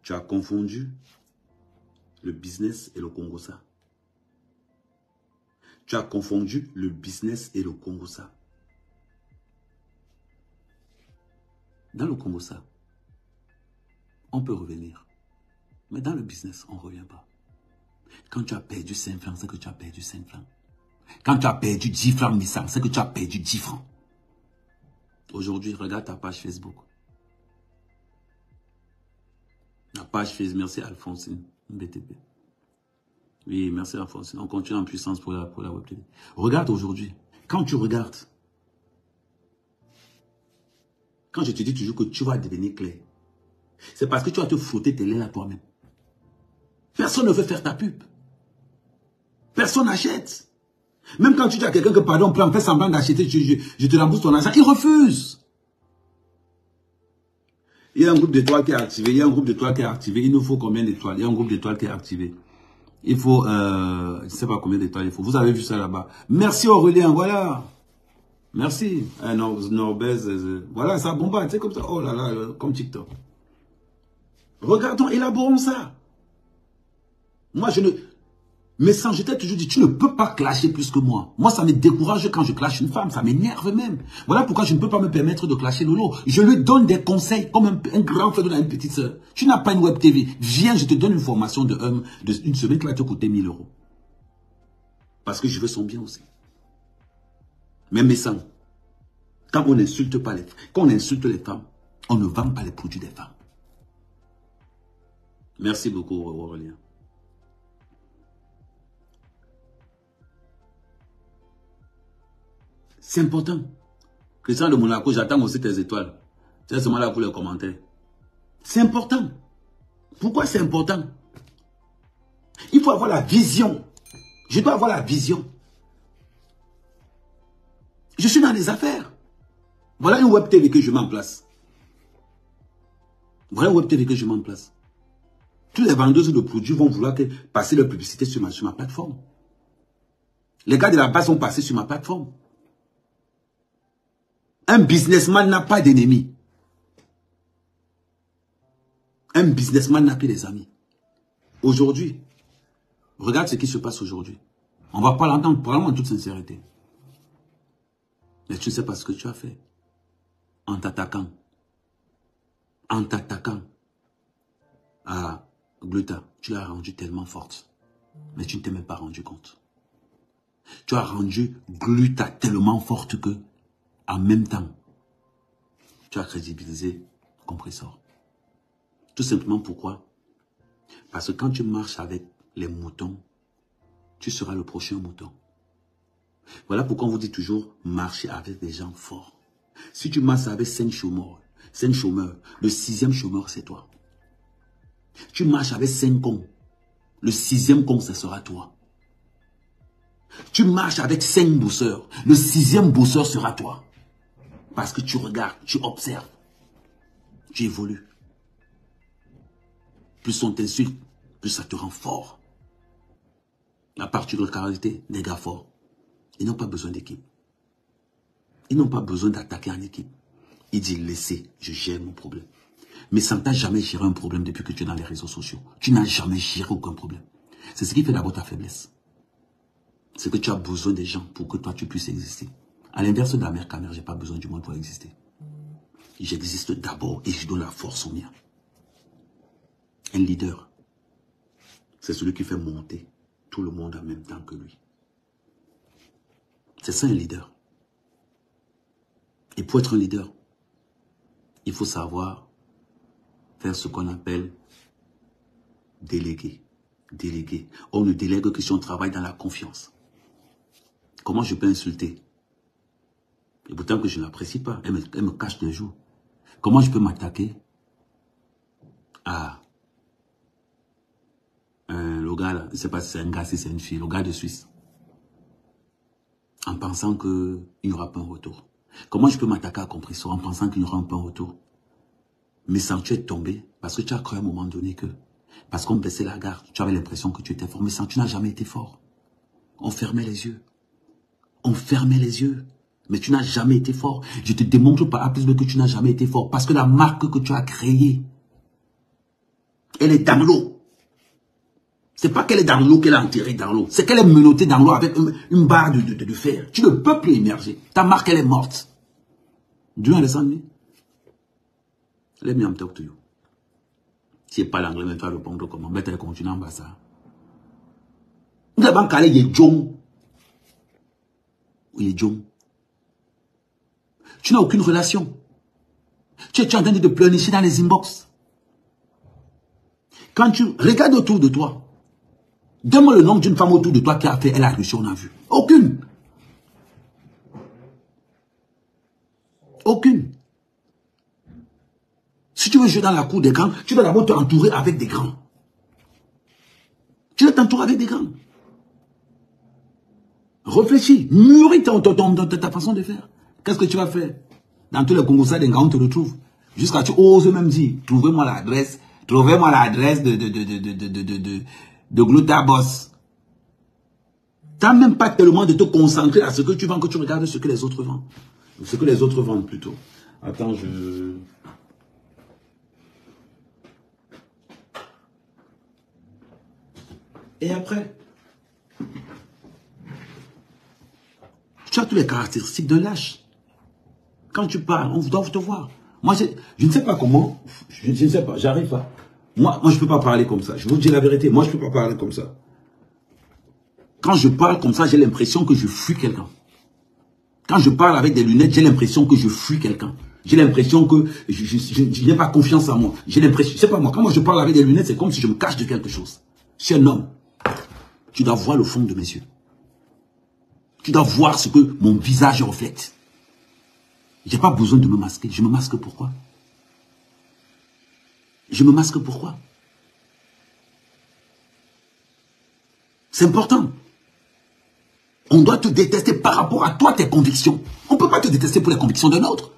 Tu as confondu le business et le Congosa. Tu as confondu le business et le Congosa. Dans le Congosa, on peut revenir. Mais dans le business, on ne revient pas. Quand tu as perdu 5 francs, c'est que tu as perdu 5 francs. Quand tu as perdu 10 francs Nissan, c'est que tu as perdu 10 francs. Aujourd'hui, regarde ta page Facebook. La page Facebook, merci Alphonsine, BTP. Oui, merci Alphonsine. On continue en puissance pour la Web TV. Regarde aujourd'hui. Quand tu regardes, quand je te dis toujours que tu vas devenir clair, c'est parce que tu vas te frotter tes lèvres à toi-même. Personne ne veut faire ta pub. Personne n'achète. Même quand tu dis à quelqu'un que pardon, fais semblant d'acheter, je te rembourse ton argent, il refuse. Il y a un groupe d'étoiles qui est activé, il y a un groupe d'étoiles qui est activé. Il nous faut combien d'étoiles? Il y a un groupe d'étoiles qui est activé. Il faut, je ne sais pas combien d'étoiles il faut. Vous avez vu ça là-bas. Merci Aurélien, voilà. Merci. Norbez, voilà, ça bombarde, c'est comme ça. Oh là là, comme TikTok. Regardons, élaborons ça. Moi, je ne... Mais sans, je t'ai toujours dit, tu ne peux pas clasher plus que moi. Moi, ça me décourage quand je clash une femme. Ça m'énerve même. Voilà pourquoi je ne peux pas me permettre de clasher Lolo. Je lui donne des conseils comme un grand frère donne à une petite soeur. Tu n'as pas une web TV. Viens, je te donne une formation d'une semaine qui va te coûter 1000 €. Parce que je veux son bien aussi. Mais sans, quand on n'insulte pas quand on insulte les femmes, on ne vend pas les produits des femmes. Merci beaucoup, Aurélien. C'est important. Christian de Monaco, j'attends aussi tes étoiles. C'est seulement là pour les commentaires. C'est important. Pourquoi c'est important? Il faut avoir la vision. Je dois avoir la vision. Je suis dans les affaires. Voilà une web TV que je mets en place. Voilà une web TV que je mets en place. Tous les vendeuses de produits vont vouloir passer leur publicité sur ma plateforme. Les gars de la base vont passer sur ma plateforme. Un businessman n'a pas d'ennemis. Un businessman n'a que des amis. Aujourd'hui, regarde ce qui se passe aujourd'hui. On ne va pas l'entendre, probablement en toute sincérité. Mais tu ne sais pas ce que tu as fait. En t'attaquant. En t'attaquant à Gluta, tu l'as rendu tellement forte. Mais tu ne t'es même pas rendu compte. Tu as rendu Gluta tellement forte que, en même temps, tu as crédibilisé Compressor. Tout simplement pourquoi? Parce que quand tu marches avec les moutons, tu seras le prochain mouton. Voilà pourquoi on vous dit toujours, marcher avec des gens forts. Si tu marches avec 5 chômeurs, le 6e chômeur, c'est toi. Tu marches avec 5 cons, le 6e con, ce sera toi. Tu marches avec 5 bosseurs, le 6e bosseur sera toi. Parce que tu regardes, tu observes, tu évolues. Plus on t'insulte, plus ça te rend fort. À partir de la qualité, des gars forts, ils n'ont pas besoin d'équipe. Ils n'ont pas besoin d'attaquer en équipe. Ils disent, laissez, je gère mon problème. Mais ça ne t'a jamais géré un problème depuis que tu es dans les réseaux sociaux. Tu n'as jamais géré aucun problème. C'est ce qui fait d'abord ta faiblesse. C'est que tu as besoin des gens pour que toi tu puisses exister. À l'inverse de la mère Camer, je n'ai pas besoin du monde pour exister. J'existe d'abord et je donne la force aux miens. Un leader, c'est celui qui fait monter tout le monde en même temps que lui. C'est ça un leader. Et pour être un leader, il faut savoir faire ce qu'on appelle déléguer. Déléguer. On ne délègue que si on travaille dans la confiance. Comment je peux insulter? Et pourtant que je ne l'apprécie pas, elle me cache des jours. Comment je peux m'attaquer à le gars là, je ne sais pas si c'est un gars, si c'est une fille, le gars de Suisse, en pensant qu'il n'y aura pas un retour. Comment je peux m'attaquer à Compressor en pensant qu'il n'y aura pas un retour? Mais sans tu es tombé, parce que tu as cru à un moment donné que, parce qu'on baissait la garde, tu avais l'impression que tu étais fort, mais sans tu n'as jamais été fort. On fermait les yeux. On fermait les yeux. Mais tu n'as jamais été fort. Je te démontre par A plus B que tu n'as jamais été fort. Parce que la marque que tu as créée, elle est dans l'eau. C'est pas qu'elle est dans l'eau, qu'elle est enterrée dans l'eau. C'est qu'elle est menottée dans l'eau avec une barre de fer. Tu ne peux plus émerger. Ta marque, elle est morte. Do you understand? Let me talk to you. Si pas l'anglais, mais tu vas répondre comment? Mettre le continent en bas ça. Nous avons calé les John. Oui, les John. Tu n'as aucune relation. Tu es en train de te pleurnicher dans les inbox. Quand tu regardes autour de toi, donne-moi le nom d'une femme autour de toi qui a fait, elle a réussi, on a vu. Aucune. Aucune. Si tu veux jouer dans la cour des grands, tu dois d'abord t'entourer avec des grands. Tu dois t'entourer avec des grands. Réfléchis, mûris ta façon de faire. Qu'est-ce que tu vas faire? Dans tous les Congos, des gars, on te retrouve. Jusqu'à tu oses même dire, trouvez-moi l'adresse de Glutaboss. Tu n'as même pas tellement de te concentrer à ce que tu vends, que tu regardes ce que les autres vendent. Ce que les autres vendent plutôt. Attends, Et après, tu as toutes les caractéristiques de lâche. Quand tu parles, on doit te voir. Moi, je ne sais pas comment, je ne sais pas, j'arrive pas. Moi, je ne peux pas parler comme ça. Je vous dis la vérité, moi, je ne peux pas parler comme ça. Quand je parle comme ça, j'ai l'impression que je fuis quelqu'un. Quand je parle avec des lunettes, j'ai l'impression que je fuis quelqu'un. J'ai l'impression que je n'ai pas confiance en moi. J'ai l'impression, je sais pas moi, quand moi je parle avec des lunettes, c'est comme si je me cache de quelque chose. Je suis un homme. Tu dois voir le fond de mes yeux. Tu dois voir ce que mon visage reflète. Je n'ai pas besoin de me masquer. Je me masque pourquoi? Je me masque pourquoi? C'est important. On doit te détester par rapport à toi, tes convictions. On ne peut pas te détester pour les convictions d'un autre.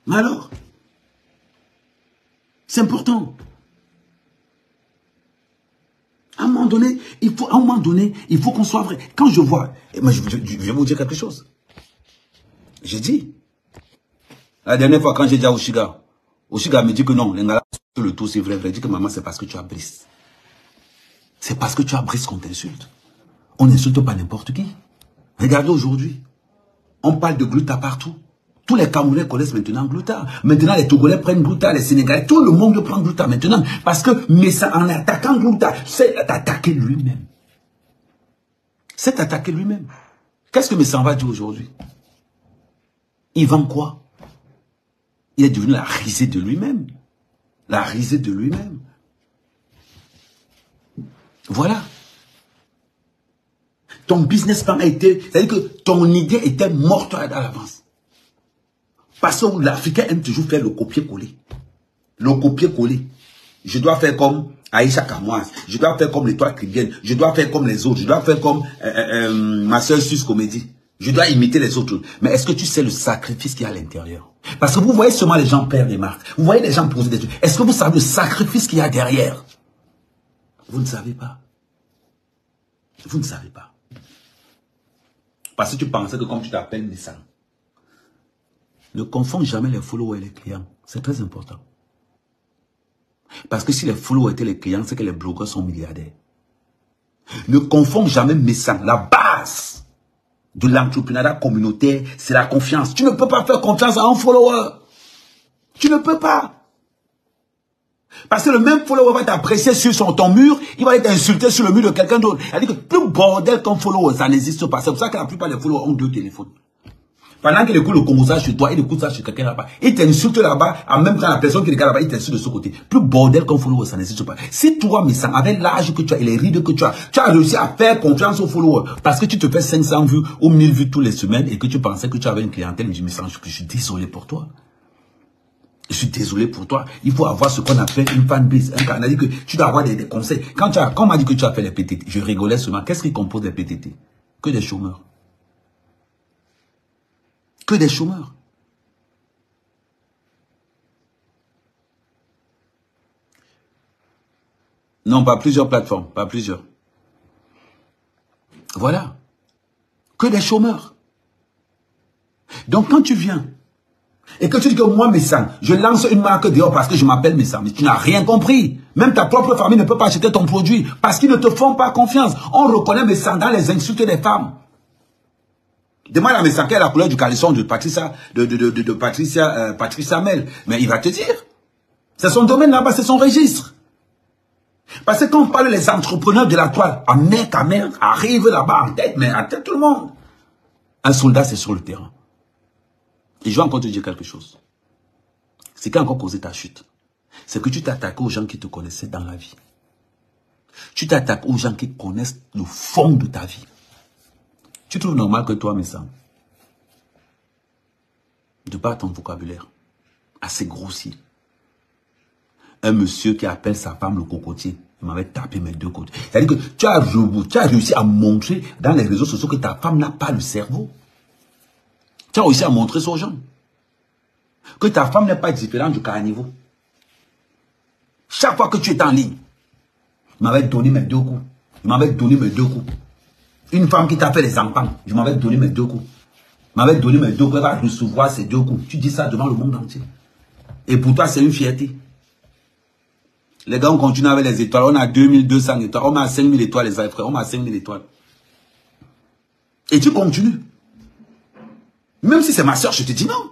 Mais alors? C'est important. À un moment donné, il faut qu'on soit vrai. Quand je vois, et moi je vais vous dire quelque chose. J'ai dit, la dernière fois quand j'ai dit à Oshiga me dit que non, les gars, le tout c'est vrai. Il dit que maman, c'est parce que tu as Brice. C'est parce que tu as Brice qu'on t'insulte. On n'insulte pas n'importe qui. Regardez aujourd'hui, on parle de Gluta partout. Tous les Camerounais connaissent maintenant Gluta. Maintenant, les Togolais prennent Gluta, les Sénégalais, tout le monde prend Gluta maintenant. Parce que, mais ça, en attaquant Gluta, c'est attaquer lui-même. C'est attaquer lui-même. Qu'est-ce que Messa va dire aujourd'hui? Il vend quoi? Il est devenu la risée de lui-même. La risée de lui-même. Voilà. Ton business plan a été, c'est-à-dire que ton idée était morte à l'avance. Parce que l'Africain aime toujours faire le copier-coller. Le copier-coller. Je dois faire comme Aïcha Kamoise. Je dois faire comme les trois Kribiennes. Je dois faire comme les autres. Je dois faire comme ma soeur Suisse Comédie. Je dois imiter les autres. Mais est-ce que tu sais le sacrifice qu'il y a à l'intérieur? Parce que vous voyez seulement les gens perdre des marques. Vous voyez les gens poser des trucs. Est-ce que vous savez le sacrifice qu'il y a derrière? Vous ne savez pas. Vous ne savez pas. Parce que tu pensais que comme tu t'appelles Nissan. Ne confonds jamais les followers et les clients. C'est très important. Parce que si les followers étaient les clients, c'est que les blogueurs sont milliardaires. Ne confonds jamais Messan. La base de l'entrepreneuriat communautaire, c'est la confiance. Tu ne peux pas faire confiance à un follower. Tu ne peux pas. Parce que le même follower va t'apprécier sur ton mur, il va t'insulter sur le mur de quelqu'un d'autre. C'est-à-dire que plus bordel qu'un follower, ça n'existe pas. C'est pour ça que la plupart des followers ont 2 téléphones. Pendant qu'il écoute le Congo ça chez toi, il écoute ça chez quelqu'un là-bas. Il t'insulte là-bas, en même temps la personne qui regarde là-bas, il t'insulte de ce côté. Plus bordel qu'un follower, ça n'existe pas. Si toi, mais ça, avec l'âge que tu as et les rides que tu as réussi à faire confiance aux followers parce que tu te fais 500 vues ou 1000 vues toutes les semaines et que tu pensais que tu avais une clientèle, je me sens, je suis désolé pour toi. Je suis désolé pour toi. Il faut avoir ce qu'on appelle une fanbase. On a dit que tu dois avoir des conseils. Quand on m'a dit que tu as fait les PTT, je rigolais seulement. Qu'est-ce qui compose les PTT? Que des chômeurs. Que des chômeurs. Non, pas plusieurs plateformes, pas plusieurs. Voilà. Que des chômeurs. Donc quand tu viens et que tu dis que moi, Messang, je lance une marque dehors parce que je m'appelle Messang, mais tu n'as rien compris. Même ta propre famille ne peut pas acheter ton produit parce qu'ils ne te font pas confiance. On reconnaît Messang dans les insultes des femmes. Demande à Messang quelle est la couleur du caleçon de Patricia, Patricia Mel. Mais il va te dire. C'est son domaine là-bas, c'est son registre. Parce que quand on parle des entrepreneurs de la toile, un mec arrive là-bas en tête, mais en tête tout le monde. Un soldat, c'est sur le terrain. Et je vais encore te dire quelque chose. C'est qui a encore causé ta chute. C'est que tu t'attaques aux gens qui te connaissaient dans la vie. Tu t'attaques aux gens qui connaissent le fond de ta vie. Tu trouves normal que toi, Messang, de par ton vocabulaire assez grossier, un monsieur qui appelle sa femme le cocotier, il m'avait tapé mes 2 côtés. C'est-à-dire que tu as réussi à montrer dans les réseaux sociaux que ta femme n'a pas le cerveau. Tu as réussi à montrer ça aux gens. Que ta femme n'est pas différente du carnivore. Chaque fois que tu es en ligne, il m'avait donné mes 2 coups. Il m'avait donné mes 2 coups. Une femme qui t'a fait les enfants, je m'avais donné mes 2 coups. Il m'avait donné mes 2 coups, elle va recevoir ces 2 coups. Tu dis ça devant le monde entier. Et pour toi, c'est une fierté. Les gars, on continue avec les étoiles. On a 2200 étoiles. On a 5000 étoiles, les frères. On a 5000 étoiles. Et tu continues. Même si c'est ma soeur, je te dis non.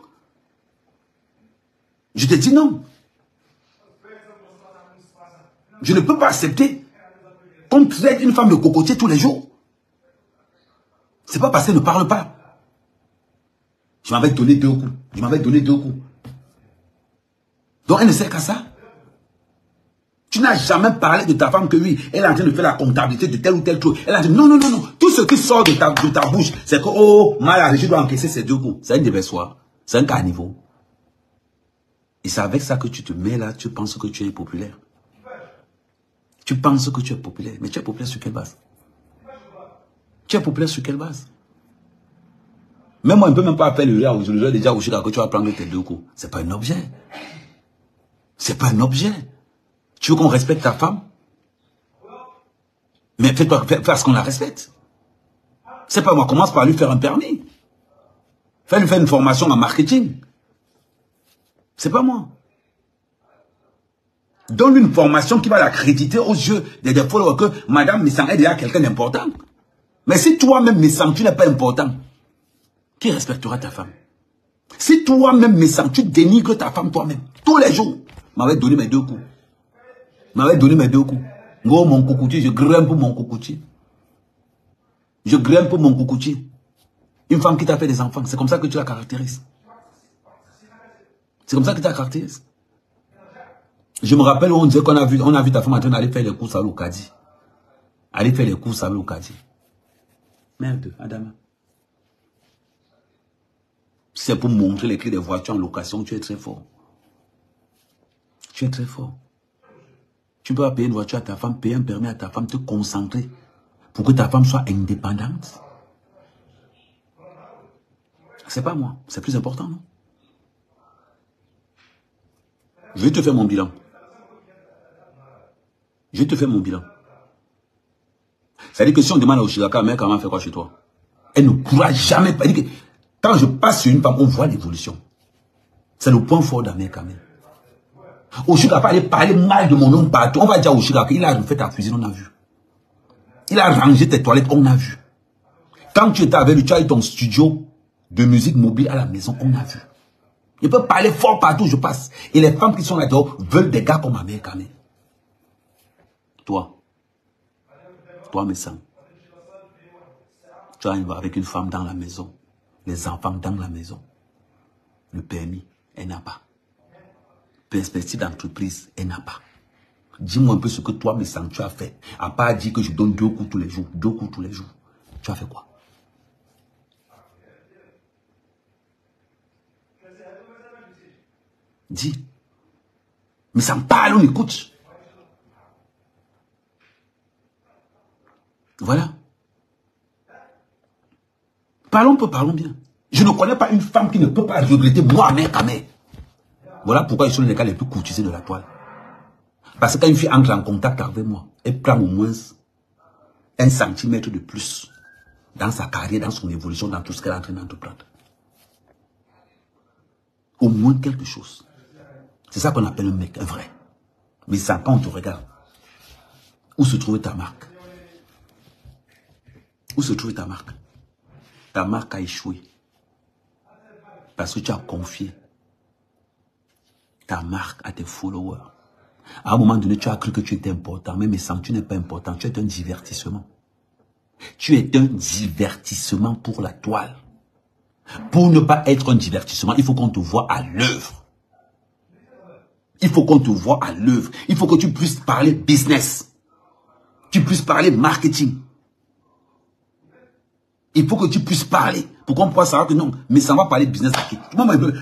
Je te dis non. Je ne peux pas accepter qu'on traite une femme de cocotier tous les jours. C'est pas parce qu'elle ne parle pas. Je m'avais donné 2 coups. Je m'avais donné 2 coups. Donc elle ne sert qu'à ça. Tu n'as jamais parlé de ta femme que oui, elle est en train de faire la comptabilité de telle ou telle chose. Elle a dit non, non, non, non. Tout ce qui sort de ta bouche, c'est que, oh, malade, je dois encaisser ces 2 coups. C'est un déversoir. C'est un carnivore. Et c'est avec ça que tu te mets là, tu penses que tu es populaire. Tu penses que tu es populaire. Mais tu es populaire sur quelle base? Tu es populaire sur quelle base? Même moi, on ne peut même pas faire le rire aujourd'hui déjà au Chicago que tu vas prendre tes 2 coups. C'est pas un objet. C'est pas un objet. Tu veux qu'on respecte ta femme? Mais fais ce qu'on la respecte. C'est pas moi, commence par lui faire un permis. Fais-lui faire une formation en marketing. C'est pas moi. Donne-lui une formation qui va l'accréditer aux yeux des followers que Madame Messang est déjà quelqu'un d'important. Mais si toi-même Messang, tu n'es pas important, qui respectera ta femme? Si toi-même Messang, tu dénigres ta femme toi-même, tous les jours, m'avait donné mes 2 coups. M'avait donné mes 2 coups. Go, mon coucoutier, je grimpe mon coucoutier. Je grimpe mon coucoutier. Une femme qui t'a fait des enfants, c'est comme ça que tu la caractérises. C'est comme ça que tu la caractérises. Je me rappelle où on disait qu'on a vu ta femme en train d'aller faire les courses à l'Ocadi. Aller faire les courses à l'Ocadi. Merde, Adama. C'est pour montrer les clés des voitures en location, tu es très fort. Tu es très fort. Tu peux pas payer une voiture à ta femme, payer un permis à ta femme, te concentrer pour que ta femme soit indépendante. C'est pas moi, c'est plus important, non? Je vais te faire mon bilan. Je vais te faire mon bilan. C'est-à-dire que si on demande à Oshigaka, mais comment fait quoi chez toi? Elle ne pourra jamais. Quand je passe sur une femme, on voit l'évolution. C'est le point fort d'Amekame. Oshigaka allait parler mal de mon homme partout. On va dire à Oshigaka, il a refait ta cuisine, on a vu. Il a rangé tes toilettes, on a vu. Quand tu étais avec lui, tu as eu ton studio de musique mobile à la maison, on a vu. Je peux parler fort partout où je passe. Et les femmes qui sont là-dedans veulent des gars comme ma mère Kamé. Toi, mes sangs. Tu arrives avec une femme dans la maison. Les enfants dans la maison. Le permis, elle n'a pas. Perspective d'entreprise, elle n'a pas. Dis-moi un peu ce que toi, mes sangs, tu as fait. À part dire que je donne 2 coups tous les jours. 2 coups tous les jours. Tu as fait quoi? Dis. Mais ça me parle, on écoute. Voilà. Parlons peu, parlons bien. Je ne connais pas une femme qui ne peut pas regretter moi-même Kamé. Voilà pourquoi je suis les gars les plus courtisés de la toile. Parce que quand une fille entre en contact avec moi, elle prend au moins 1 centimètre de plus dans sa carrière, dans son évolution, dans tout ce qu'elle est en train d'entreprendre. Au moins quelque chose. C'est ça qu'on appelle un mec, un vrai. Mais ça, quand on te regarde, où se trouve ta marque? Où se trouve ta marque? Ta marque a échoué. Parce que tu as confié ta marque à tes followers. À un moment donné, tu as cru que tu étais important, mais sans tu n'es pas important. Tu es un divertissement. Tu es un divertissement pour la toile. Pour ne pas être un divertissement, il faut qu'on te voie à l'œuvre. Il faut qu'on te voie à l'œuvre. Il faut que tu puisses parler business. Tu puisses parler marketing. Il faut que tu puisses parler. Pour qu'on puisse savoir que non, mais ça va parler business.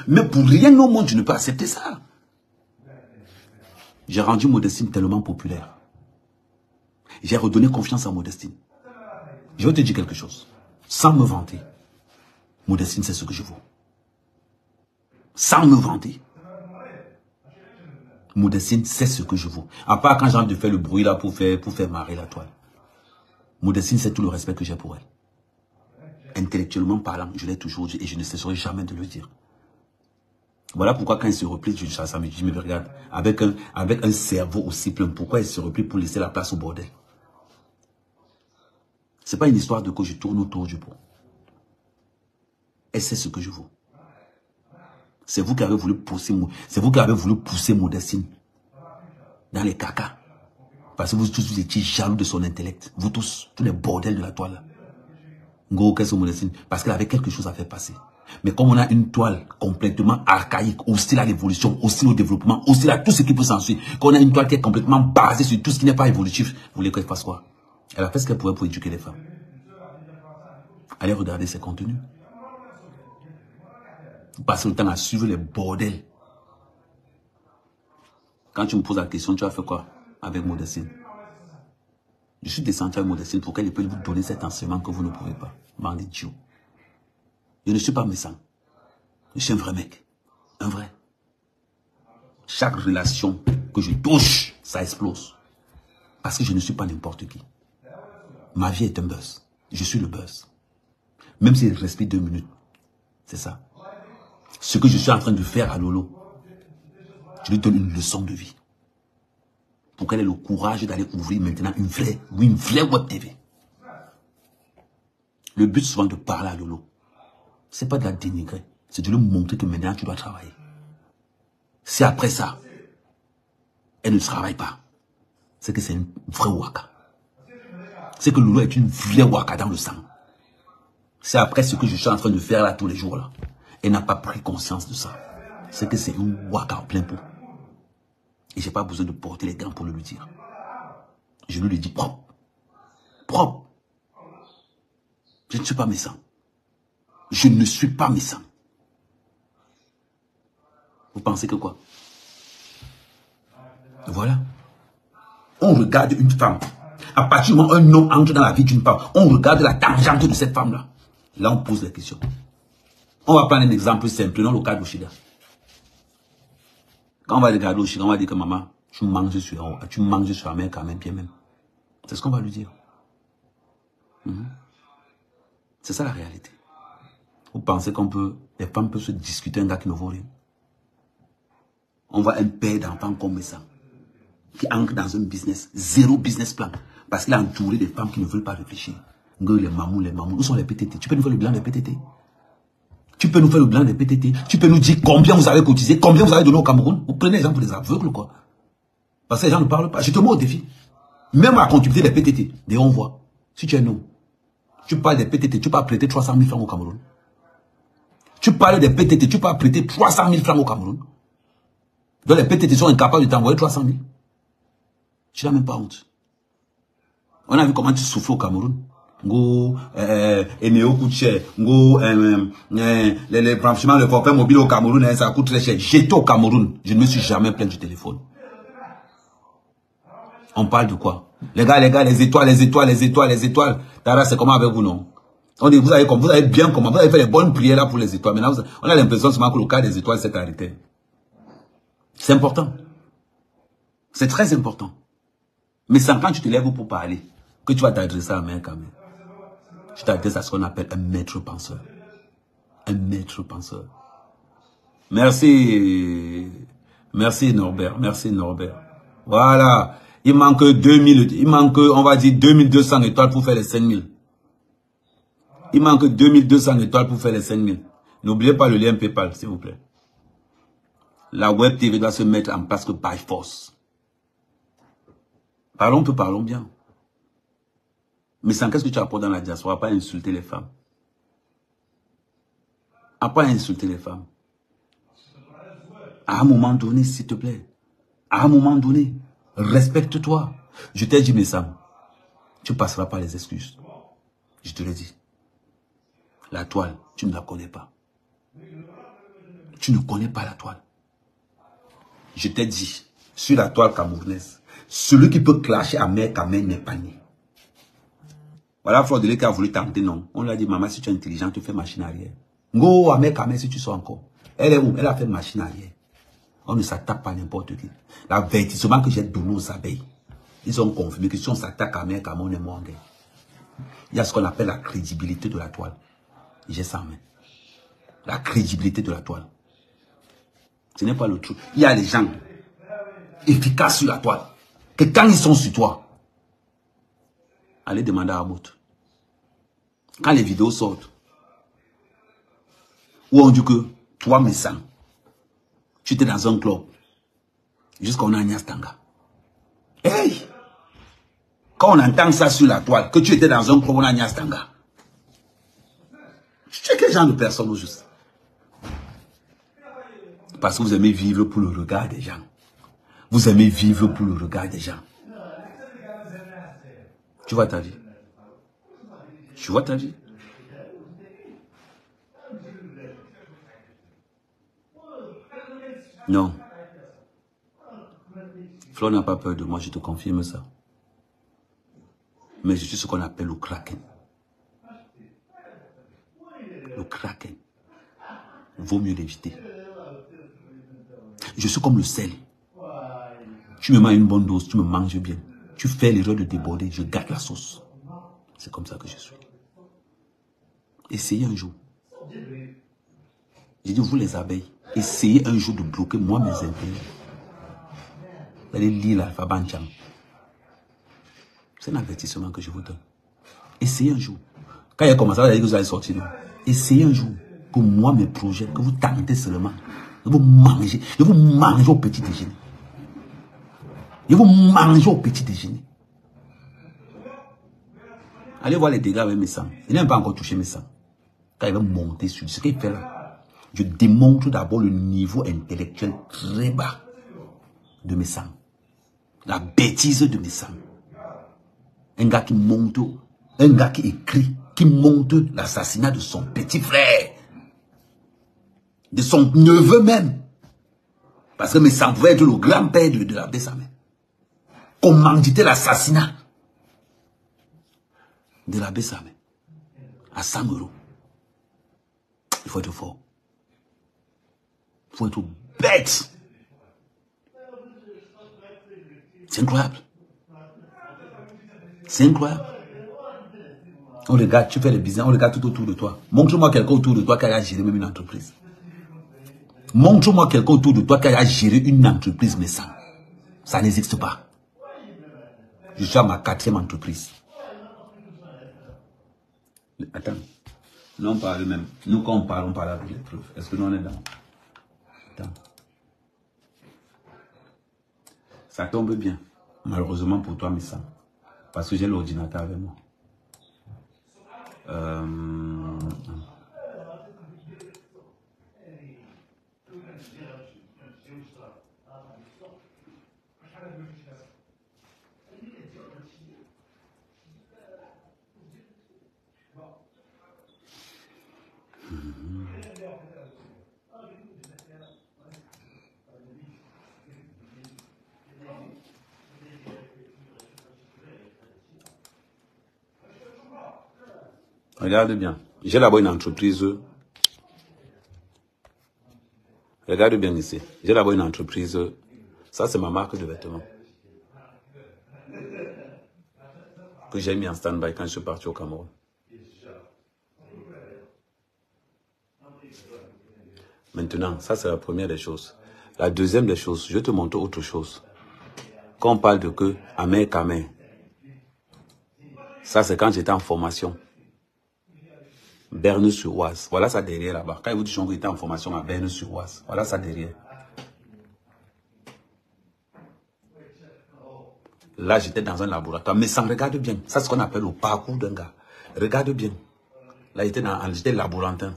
Mais pour rien au monde, tu ne peux accepter ça. J'ai rendu Modestine tellement populaire. J'ai redonné confiance à Modestine. Je vais te dire quelque chose. Sans me vanter. Modestine, c'est ce que je vaux. Sans me vanter. Modestine, c'est ce que je vaux. À part quand j'ai envie de faire le bruit là pour faire marrer la toile. Modestine, c'est tout le respect que j'ai pour elle. Intellectuellement parlant, je l'ai toujours dit et je ne cesserai jamais de le dire. Voilà pourquoi quand il se replie, ça me dit, mais regarde, avec un cerveau aussi plein, pourquoi il se replie pour laisser la place au bordel? C'est pas une histoire de que je tourne autour du pot. Et c'est ce que je vaux. C'est vous qui avez voulu pousser Modestine dans les cacas. Parce que vous tous vous étiez jaloux de son intellect. Vous tous les bordels de la toile. Gros, qu'est-ce que Modestine? Parce qu'elle avait quelque chose à faire passer. Mais comme on a une toile complètement archaïque, hostile à l'évolution, hostile au développement, hostile à tout ce qui peut s'ensuivre, qu'on a une toile qui est complètement basée sur tout ce qui n'est pas évolutif, vous voulez qu'elle fasse quoi? Elle a fait ce qu'elle pouvait pour éduquer les femmes. Allez regarder ses contenus. Vous passez le temps à suivre les bordels. Quand tu me poses la question, tu as fait quoi avec Modestine? Je suis descendu avec Modestine pour qu'elle puisse vous donner cet enseignement que vous ne pouvez pas. Bande d'idiot. Je ne suis pas méchant. Je suis un vrai mec. Un vrai. Chaque relation que je touche, ça explose. Parce que je ne suis pas n'importe qui. Ma vie est un buzz. Je suis le buzz. Même si je respire 2 minutes. C'est ça. Ce que je suis en train de faire à Lolo, je lui donne une leçon de vie. Pour qu'elle ait le courage d'aller ouvrir maintenant une vraie web TV. Le but souvent de parler à Lolo, c'est pas de la dénigrer, c'est de lui montrer que maintenant tu dois travailler. Si après ça, elle ne travaille pas, c'est que c'est une vraie waka. C'est que Lolo est une vraie waka dans le sang. C'est après ce que je suis en train de faire là tous les jours là. Elle n'a pas pris conscience de ça. C'est que c'est une waka en plein pot. Et j'ai pas besoin de porter les gants pour le lui dire. Je lui dis propre. Propre. Je ne suis pas méchant. Je ne suis pas méchant. Vous pensez que quoi? Voilà. On regarde une femme. À partir du moment où un homme entre dans la vie d'une femme, on regarde la tangente de cette femme-là. Là, on pose la question. On va prendre un exemple simple dans le cas d'Oshida. Quand on va regarder Oshida, on va dire que maman, tu manges sur la mère quand même, bien même. C'est ce qu'on va lui dire. C'est ça la réalité. Vous pensez les femmes peuvent se discuter un gars qui ne vaut rien? On voit un père d'enfants comme ça, qui entre dans un business, 0 business plan, parce qu'il a entouré des femmes qui ne veulent pas réfléchir. Les mamous. Où sont les PTT? Tu peux nous faire le bilan des PTT? Tu peux nous faire le bilan des PTT. Tu peux nous dire combien vous avez cotisé, combien vous avez donné au Cameroun. Vous prenez les gens pour des aveugles, quoi. Parce que les gens ne parlent pas. Je te mets au défi. Même la comptabilité des PTT. D'ailleurs, on voit. Si tu es non, tu parles des PTT, tu peux prêter 300 000 francs au Cameroun. Tu parles des PTT, tu peux prêter 300 000 francs au Cameroun. Donc les PTT sont incapables de t'envoyer 300 000. Tu n'as même pas honte. On a vu comment tu souffles au Cameroun. Ngo, Eneo coûte cher. Ngo, franchement, le forfait mobile au Cameroun, ça coûte très cher. J'étais au Cameroun. Je ne me suis jamais plaint du téléphone. On parle de quoi? Les gars, les étoiles. Tara, c'est comment avec vous, non? On dit, vous avez bien comment, vous avez fait les bonnes prières là pour les étoiles. Maintenant, on a l'impression seulement que le cas des étoiles s'est arrêté. C'est important. C'est très important. Mais c'est quand tu te lèves pour parler que tu vas t'adresser à Mère Kamel. Tu t'adresses à ce qu'on appelle un maître penseur. Un maître penseur. Merci. Merci Norbert. Merci Norbert. Voilà. Il manque 2000, il manque, on va dire 2200 étoiles pour faire les 5000. Il manque 2200 étoiles pour faire les 5000. N'oubliez pas le lien PayPal, s'il vous plaît. La web TV doit se mettre en place que by force. Parlons peu, parlons bien. Mais sans qu'est-ce que tu apportes dans la diaspora, pas insulter les femmes. À pas insulter les femmes. À un moment donné, s'il te plaît. À un moment donné, respecte-toi. Je t'ai dit, mes Sam, tu passeras par les excuses. Je te l'ai dit. La toile, tu ne la connais pas. Tu ne connais pas la toile. Je t'ai dit, sur la toile camerounaise, celui qui peut clasher à Mère Kamel n'est pas né. Voilà, Flodélé qui a voulu tenter, non. On lui a dit, maman, si tu es intelligent, tu fais machine arrière. Go à Mère Kamel si tu sors encore. Elle est où? Elle a fait machine arrière. On ne s'attaque pas à n'importe qui. L'avertissement que j'ai donné aux abeilles, ils ont confirmé que si on s'attaque à Mère Kamel, on est mort en guerre. Il y a ce qu'on appelle la crédibilité de la toile. J'ai ça en main. La crédibilité de la toile. Ce n'est pas le truc. Il y a des gens efficaces sur la toile. Que quand ils sont sur toi, allez demander à Amout. Quand les vidéos sortent, où on dit que toi, mes sangs, tu étais dans un club, jusqu'on a Agnès Tanga. Hey! Quand on entend ça sur la toile, que tu étais dans un club, on a Agnès Tanga. Tu es quel genre de personne au juste? Parce que vous aimez vivre pour le regard des gens. Vous aimez vivre pour le regard des gens. Tu vois ta vie. Tu vois ta vie. Non. Flo n'a pas peur de moi, je te confirme ça. Mais je suis ce qu'on appelle le kraken. Le kraken. Vaut mieux l'éviter. Je suis comme le sel. Tu me mets une bonne dose, tu me manges bien. Tu fais l'erreur de déborder, je garde la sauce. C'est comme ça que je suis. Essayez un jour. J'ai dit, vous les abeilles, essayez un jour de bloquer moi mes intérêts. Vous allez lire l'alphabet Ncham. C'est un avertissement que je vous donne. Essayez un jour. Quand il a commencé, vous allez dire que vous allez sortir. Non. Essayez un jour que moi, mes projets, que vous tentez seulement, que vous mangez. Je vous mange au petit déjeuner. Je vous mange au petit déjeuner. Allez voir les dégâts avec mes sangs. Il n'a pas encore touché mes sangs. Quand il va monter sur ce qu'il fait là, je démontre d'abord le niveau intellectuel très bas de mes sangs. La bêtise de mes sangs. Un gars qui monte, un gars qui écrit, qui monte l'assassinat de son petit frère. De son neveu même. Parce que mes sangs pouvaient être le grand-père de l'abbé Samé. Commanditer l'assassinat de l'abbé Samé. À 100 €. Il faut être fort. Il faut être bête. C'est incroyable. C'est incroyable. On regarde, tu fais le business, on regarde tout autour de toi. Montre-moi quelqu'un autour de toi qui a géré même une entreprise. Montre-moi quelqu'un autour de toi qui a géré une entreprise, mais ça n'existe pas. Je suis à ma 4e entreprise. Attends. Nous, on parle même. Nous, quand on parle avec les preuves. Est-ce que nous, on est dans? Attends. Ça tombe bien. Malheureusement pour toi, Missa. Parce que j'ai l'ordinateur avec moi. Regarde bien. J'ai là-bas une entreprise. Regarde bien ici. J'ai là-bas une entreprise. Ça, c'est ma marque de vêtements. Que j'ai mis en stand-by quand je suis parti au Cameroun. Maintenant, ça, c'est la première des choses. La deuxième des choses, je vais te montrer autre chose. Quand on parle de que Amer Kamer, ça, c'est quand j'étais en formation. Berne-sur-Oise. Voilà ça derrière là-bas. Quand ils vous disent qu'on était en formation à Berne-sur-Oise. Voilà ça derrière. Là, j'étais dans un laboratoire. Mais ça, regarde bien. Ça, c'est ce qu'on appelle le parcours d'un gars. Regarde bien. Là, j'étais laborantin.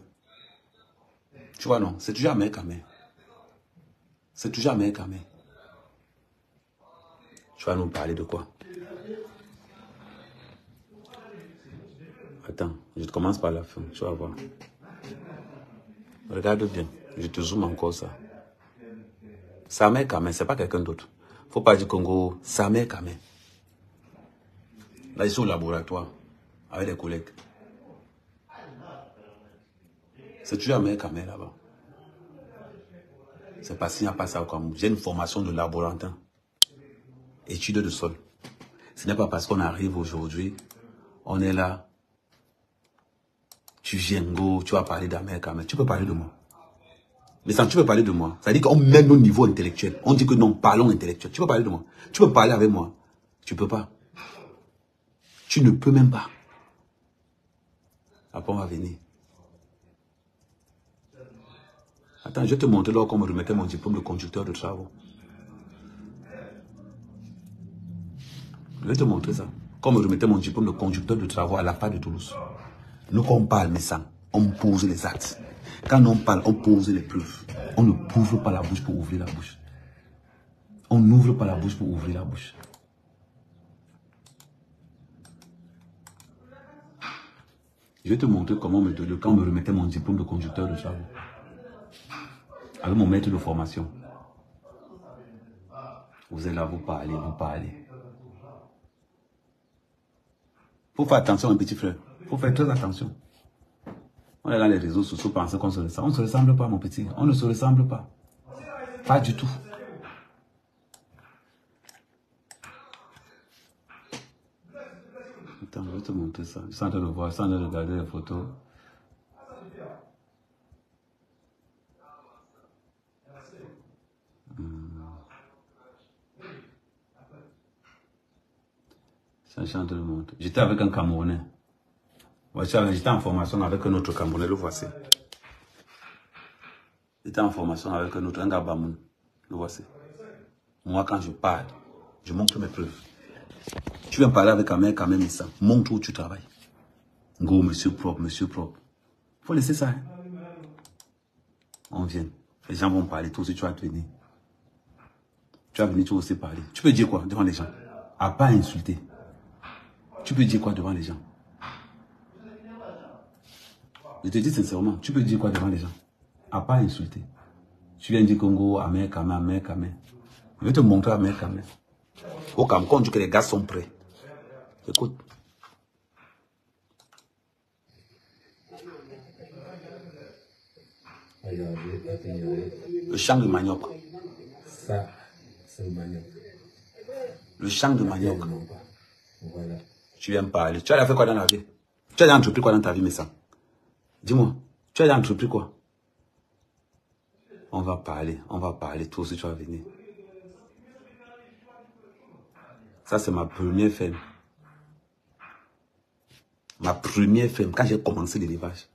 Tu vois, non? C'est toujours Amer Kamer. C'est toujours Amer Kamer. Tu vas nous parler de quoi? Attends, je commence par la fin. Tu vas voir. Regarde bien. Je te zoome encore ça. C'est Amer Kamer, c'est pas quelqu'un d'autre. Faut pas dire Congo, c'est Amer Kamer. Là, ils sont au laboratoire avec des collègues. C'est toujours Amer Kamer là-bas. C'est parce qu'il n'y a pas ça comme. J'ai une formation de laborantin. Étude de sol. Ce n'est pas parce qu'on arrive aujourd'hui, on est là. Tu viens, go, tu vas parler d'Amer Kamer. Tu peux parler de moi. Mais ça, tu peux parler de moi. Ça veut dire qu'on met nos niveaux intellectuels. On dit que non, parlons intellectuel. Tu peux parler de moi. Tu peux parler avec moi. Tu peux pas. Tu ne peux même pas. Après, on va venir. Attends, je vais te montrer là qu'on me remettait mon diplôme de conducteur de travaux. Je vais te montrer ça. Quand on me remettait mon diplôme de conducteur de travaux à la FA de Toulouse. Nous, quand on parle, mais ça, on pose les actes. Quand on parle, on pose les preuves. On ne ouvre pas la bouche pour ouvrir la bouche. On n'ouvre pas la bouche pour ouvrir la bouche. Je vais te montrer comment quand on me remettait mon diplôme de conducteur de travaux. Avec mon maître de formation. Vous êtes là, vous parlez, vous parlez. Faut faire attention, mon petit frère. Faut faire très attention. On est dans les réseaux sociaux, penser qu'on se ressemble. On ne se ressemble pas, mon petit. On ne se ressemble pas. Pas du tout. Attends, je vais te montrer ça. Je suis en train de voir, je suis en train de regarder les photos. Ça, je suis en train de montrer. J'étais avec un Camerounais. J'étais en formation avec un autre Camerounais, le voici. J'étais en formation avec un autre, un gars Bamoun. Le voici. Moi, quand je parle, je montre mes preuves. Tu viens parler avec Amer Kamer, mais ça montre où tu travailles. Go, monsieur propre, monsieur propre. Il faut laisser ça. Hein? On vient. Les gens vont parler, toi aussi tu vas venir. Tu vas venir, tu vas aussi parler. Tu peux dire quoi devant les gens? À pas insulter. Tu peux dire quoi devant les gens? Je te dis sincèrement, tu peux dire quoi devant les gens? À pas insulter. Tu viens dire Congo, Amer Kamer, Amer Kamer. Je vais te montrer Amer Kamer. Au Cameroun, on dit que les gars sont prêts. Écoute. Le champ de manioc. Ça, c'est le manioc. Le champ de manioc. Voilà. Tu viens me parler. Tu as fait quoi dans la vie? Tu as déjà entrepris quoi dans ta vie, mais ça? Dis-moi. Tu as déjà entrepris quoi? On va parler, toi aussi tu vas venir. Ça, c'est ma première ferme. Ma première ferme, quand j'ai commencé l'élevage.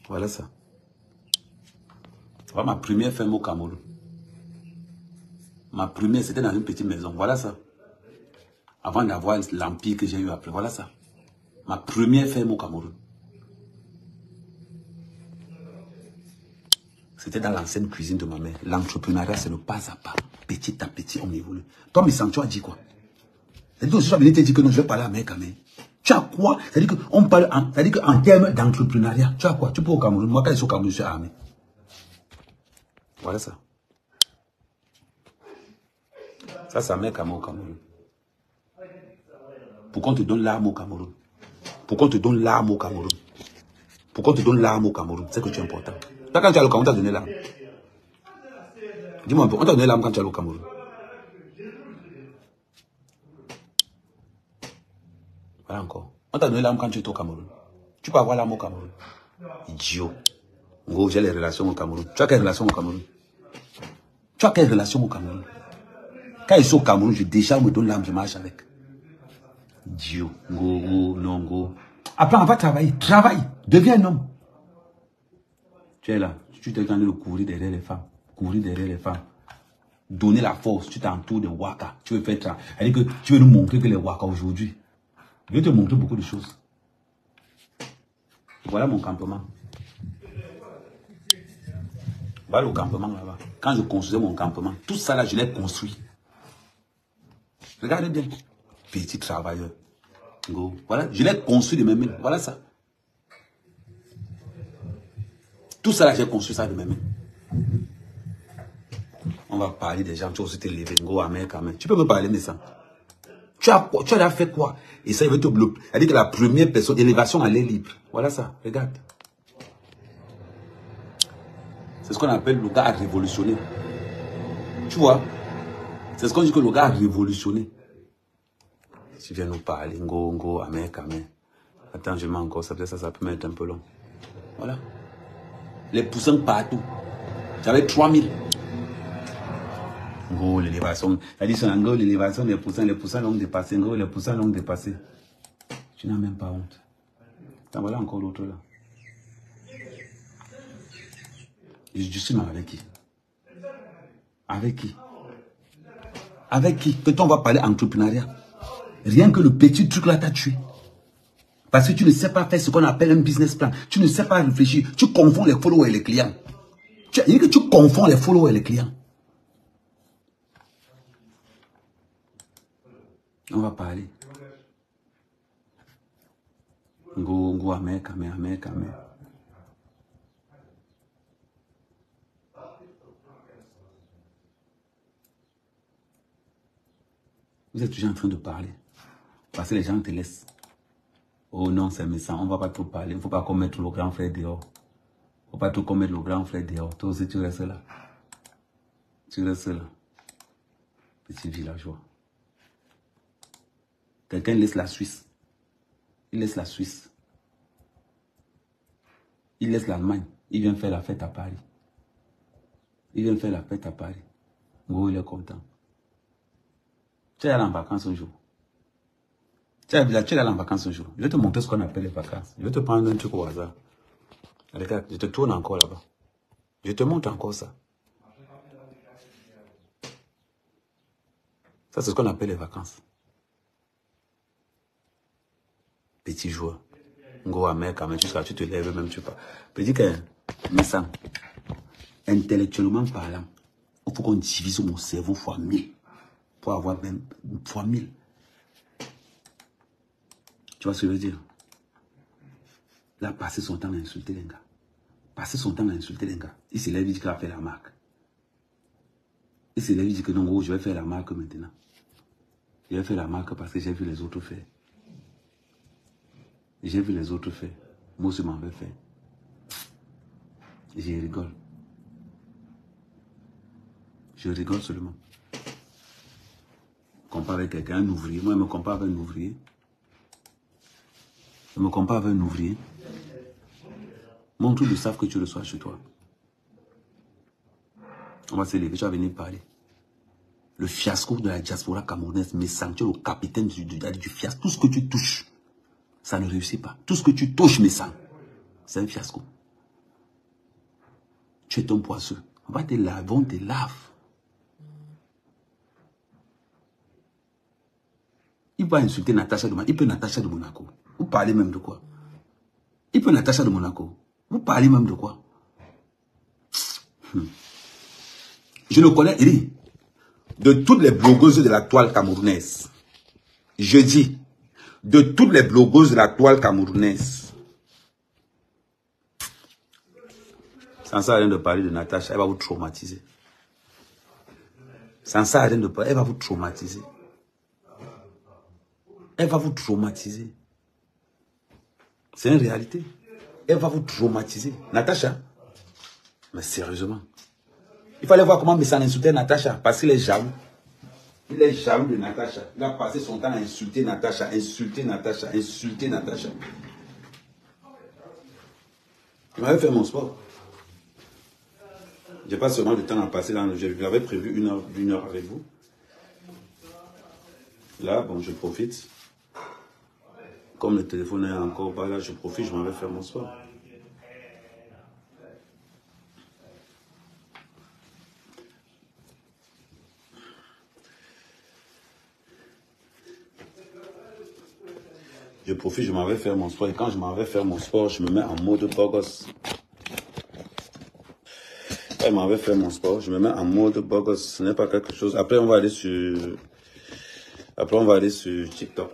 Voilà ça. Voilà ma première ferme au Cameroun. Ma première, c'était dans une petite maison. Voilà ça. Avant d'avoir l'empire que j'ai eu après. Voilà ça. Ma première ferme au Cameroun. C'était dans l'ancienne cuisine de ma mère. L'entrepreneuriat, c'est le pas à pas. Petit à petit, on évolue. Toi, Messang, tu as dit quoi? C'est-à-dire que je suis venu te dire que non, je vais parler à mes Cameroun. Tu as quoi? C'est-à-dire qu'on parle en termes d'entrepreneuriat. Tu as quoi? Tu peux au Cameroun. Moi, quand je suis au Cameroun, je suis armé. Voilà ça. Ça, c'est mec au Cameroun. Pourquoi on te donne l'arme au Cameroun? Pourquoi on te donne l'arme au Cameroun? Pourquoi on te donne l'arme au Cameroun? C'est que tu es important. Toi, quand tu as le Cameroun, on t'a donné l'arme. Dis-moi un peu, on t'a donné l'arme quand tu es au Cameroun. Voilà encore. On t'a donné l'arme quand tu es au Cameroun. Tu peux avoir l'arme au Cameroun. Idiot. En gros, j'ai les relations au Cameroun. Tu as quelle relation au Cameroun? Tu as quelle relation au Cameroun? Quand je suis au Cameroun, je décharge, on me donne l'arme, je marche avec. Idiot. Go, non, go. Après, on va travailler. Travaille. Deviens un homme. Tu es là. Tu t'es en train de courir derrière les femmes. Courir derrière les femmes. Donner la force. Tu t'entoures de Waka. Tu veux faire ça. C'est-à-dire que tu veux nous montrer que les Waka aujourd'hui. Je vais te montrer beaucoup de choses. Voilà mon campement. Voilà le campement là-bas. Quand je construisais mon campement, tout ça là, je l'ai construit. Regardez bien. Petit travailleur. Go. Voilà, je l'ai construit de mes mains. Voilà ça. Tout ça là, j'ai construit ça de mes mains. On va parler des gens, tu as aussi te lever. Go, amen, amen. Tu peux me parler de ça. Tu as quoi? Tu as fait quoi? Et ça, il veut te bloquer. C'est-à-dire que la première personne, élévation à l'air libre. Voilà ça, regarde. C'est ce qu'on appelle le gars a révolutionné. Tu vois? C'est ce qu'on dit que le gars a révolutionné. Tu viens nous parler, go, amen, amen. Attends, je mets encore, ça peut mettre un peu long. Voilà. Les poussins partout. J'avais 3000. Go, l'élévation. C'est-à-dire, c'est en gros, l'élévation des poussins. Les poussins l'ont dépassé. Go, les poussins l'ont dépassé. Tu n'as même pas honte. Attends, voilà encore l'autre là. Je suis mal avec qui? Avec qui? Avec qui? Peut-être on va parler entrepreneuriat. Rien que le petit truc là t'a tué. Parce que tu ne sais pas faire ce qu'on appelle un business plan. Tu ne sais pas réfléchir. Tu confonds les followers et les clients. Il dit que tu confonds les followers et les clients. On va parler. Go, amen. Vous êtes toujours en train de parler. Parce que les gens te laissent. Oh non, c'est méchant. On ne va pas trop parler. Il ne faut pas commettre le grand frère dehors. Il ne faut pas trop commettre le grand frère dehors. Toi aussi, tu restes là. Tu restes là. Petit villageois. Quelqu'un laisse la Suisse. Il laisse la Suisse. Il laisse l'Allemagne. Il vient faire la fête à Paris. Il vient faire la fête à Paris. Go, il est content. Tu es allé en vacances un jour. Tu es allé en vacances un jour. Je vais te montrer ce qu'on appelle les vacances. Je vais te prendre un truc au hasard. Regarde, je te tourne encore là-bas. Je te montre encore ça. Ça, c'est ce qu'on appelle les vacances. Petit joueur. Go à mer, quand même, jusqu'à tu te lèves, même tu pars. Petit que, mais ça, intellectuellement parlant, il faut qu'on divise mon cerveau fois 1000. Pour avoir même fois 1000. Tu vois ce que je veux dire? Là, passer son temps à insulter les gars. Passer son temps à insulter les gars. Il se lève, il dit qu'il va faire la marque. Il se lève, il dit que non, gros, je vais faire la marque maintenant. Je vais faire la marque parce que j'ai vu les autres faire. J'ai vu les autres faire. Moi aussi, je m'en vais faire. Je rigole. Je rigole seulement. Je me compare avec quelqu'un, un ouvrier. Moi, je me compare avec un ouvrier. Je me compare avec un ouvrier. Montre-lui, ils savent que tu le sois chez toi. On va se lever, tu vas venir parler. Le fiasco de la diaspora camerounaise, mais sans tu es le capitaine du fiasco. Tout ce que tu touches, ça ne réussit pas. Tout ce que tu touches, mais sans, c'est un fiasco. Tu es ton poisseux. On va te laver, on te lave. Il va insulter Natacha de Monaco. Il peut Natacha de Monaco. Vous parlez même de quoi? Il peut Natacha de Monaco. Vous parlez même de quoi? Je le connais, Eri. De toutes les blogueuses de la toile camerounaise. Je dis, de toutes les blogueuses de la toile camerounaise. Ça ne sert à rien de parler de Natacha, elle va vous traumatiser. Ça ne sert à rien de parler, elle va vous traumatiser. Elle va vous traumatiser. C'est une réalité. Elle va vous traumatiser. Natacha, mais sérieusement. Il fallait voir comment Messan insultait Natacha, parce qu'il est jaloux. Il est jaloux de Natacha. Il a passé son temps à insulter Natacha, insulter Natacha, insulter Natacha. Je m'avais fait mon sport. Je n'ai pas seulement le temps à passer là. J'avais prévu une heure avec vous. Là, bon, je profite. Comme le téléphone est encore pas là, je profite, je m'en vais faire mon sport. Je profite, je m'en vais faire mon sport. Et quand je m'en vais faire mon sport, je me mets en mode beau gosse. Quand je m'en vais faire mon sport, je me mets en mode beau gosse. Ce n'est pas quelque chose. Après, on va aller sur TikTok.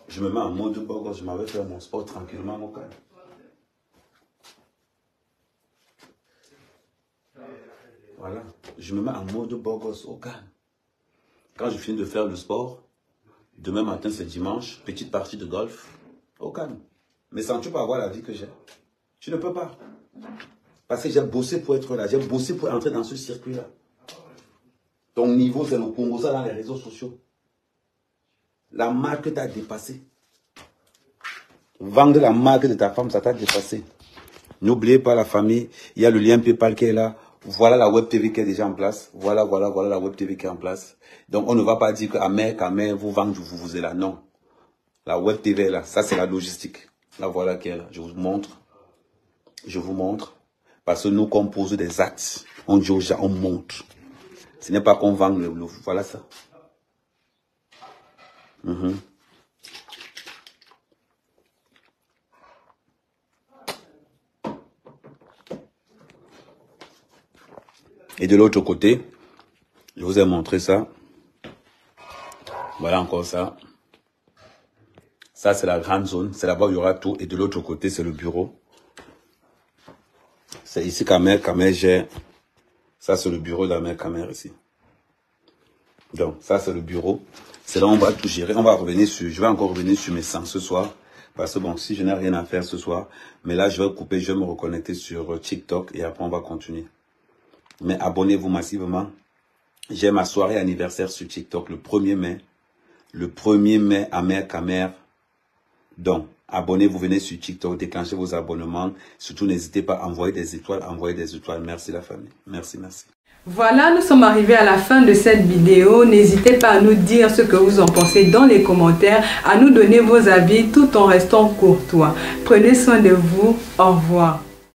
Je me mets en mode beau gosse. Je m'en vais faire mon sport tranquillement au calme. Voilà. Je me mets en mode beau gosse au calme. Quand je finis de faire le sport, demain matin, c'est dimanche, petite partie de golf, au calme. Mais sans tu peux avoir la vie que j'ai. Tu ne peux pas. Parce que j'ai bossé pour être là. J'ai bossé pour entrer dans ce circuit-là. Ton niveau, c'est le Congo, ça dans les réseaux sociaux. La marque t'a dépassé. Vendre la marque de ta femme, ça t'a dépassé. N'oubliez pas la famille. Il y a le lien PayPal qui est là. Voilà la web TV qui est déjà en place. Voilà la web TV qui est en place. Donc, on ne va pas dire que Amer, vous vendez, vous êtes là. Non. La web TV est là. Ça, c'est la logistique. La voilà qui est là. Je vous montre. Je vous montre. Parce que nous composons des actes. On dit aux gens, on montre. Ce n'est pas qu'on vend le. Voilà ça. Et de l'autre côté, je vous ai montré ça. Voilà encore ça. Ça, c'est la grande zone. C'est là-bas où il y aura tout. Et de l'autre côté, c'est le bureau. C'est ici Kamer gère. Ça, c'est le bureau de la mère Kamer ici. Donc, ça, c'est le bureau. C'est là où on va tout gérer. On va revenir sur... Je vais encore revenir sur mes sens ce soir. Parce que bon, si je n'ai rien à faire ce soir. Mais là, je vais couper. Je vais me reconnecter sur TikTok. Et après, on va continuer. Mais abonnez-vous massivement. J'ai ma soirée anniversaire sur TikTok le 1er mai. Le 1er mai à Mère Kamer. Donc, abonnez-vous, venez sur TikTok, déclenchez vos abonnements. Surtout, n'hésitez pas à envoyer des étoiles, Merci la famille. Merci. Voilà, nous sommes arrivés à la fin de cette vidéo. N'hésitez pas à nous dire ce que vous en pensez dans les commentaires, à nous donner vos avis tout en restant courtois. Prenez soin de vous. Au revoir.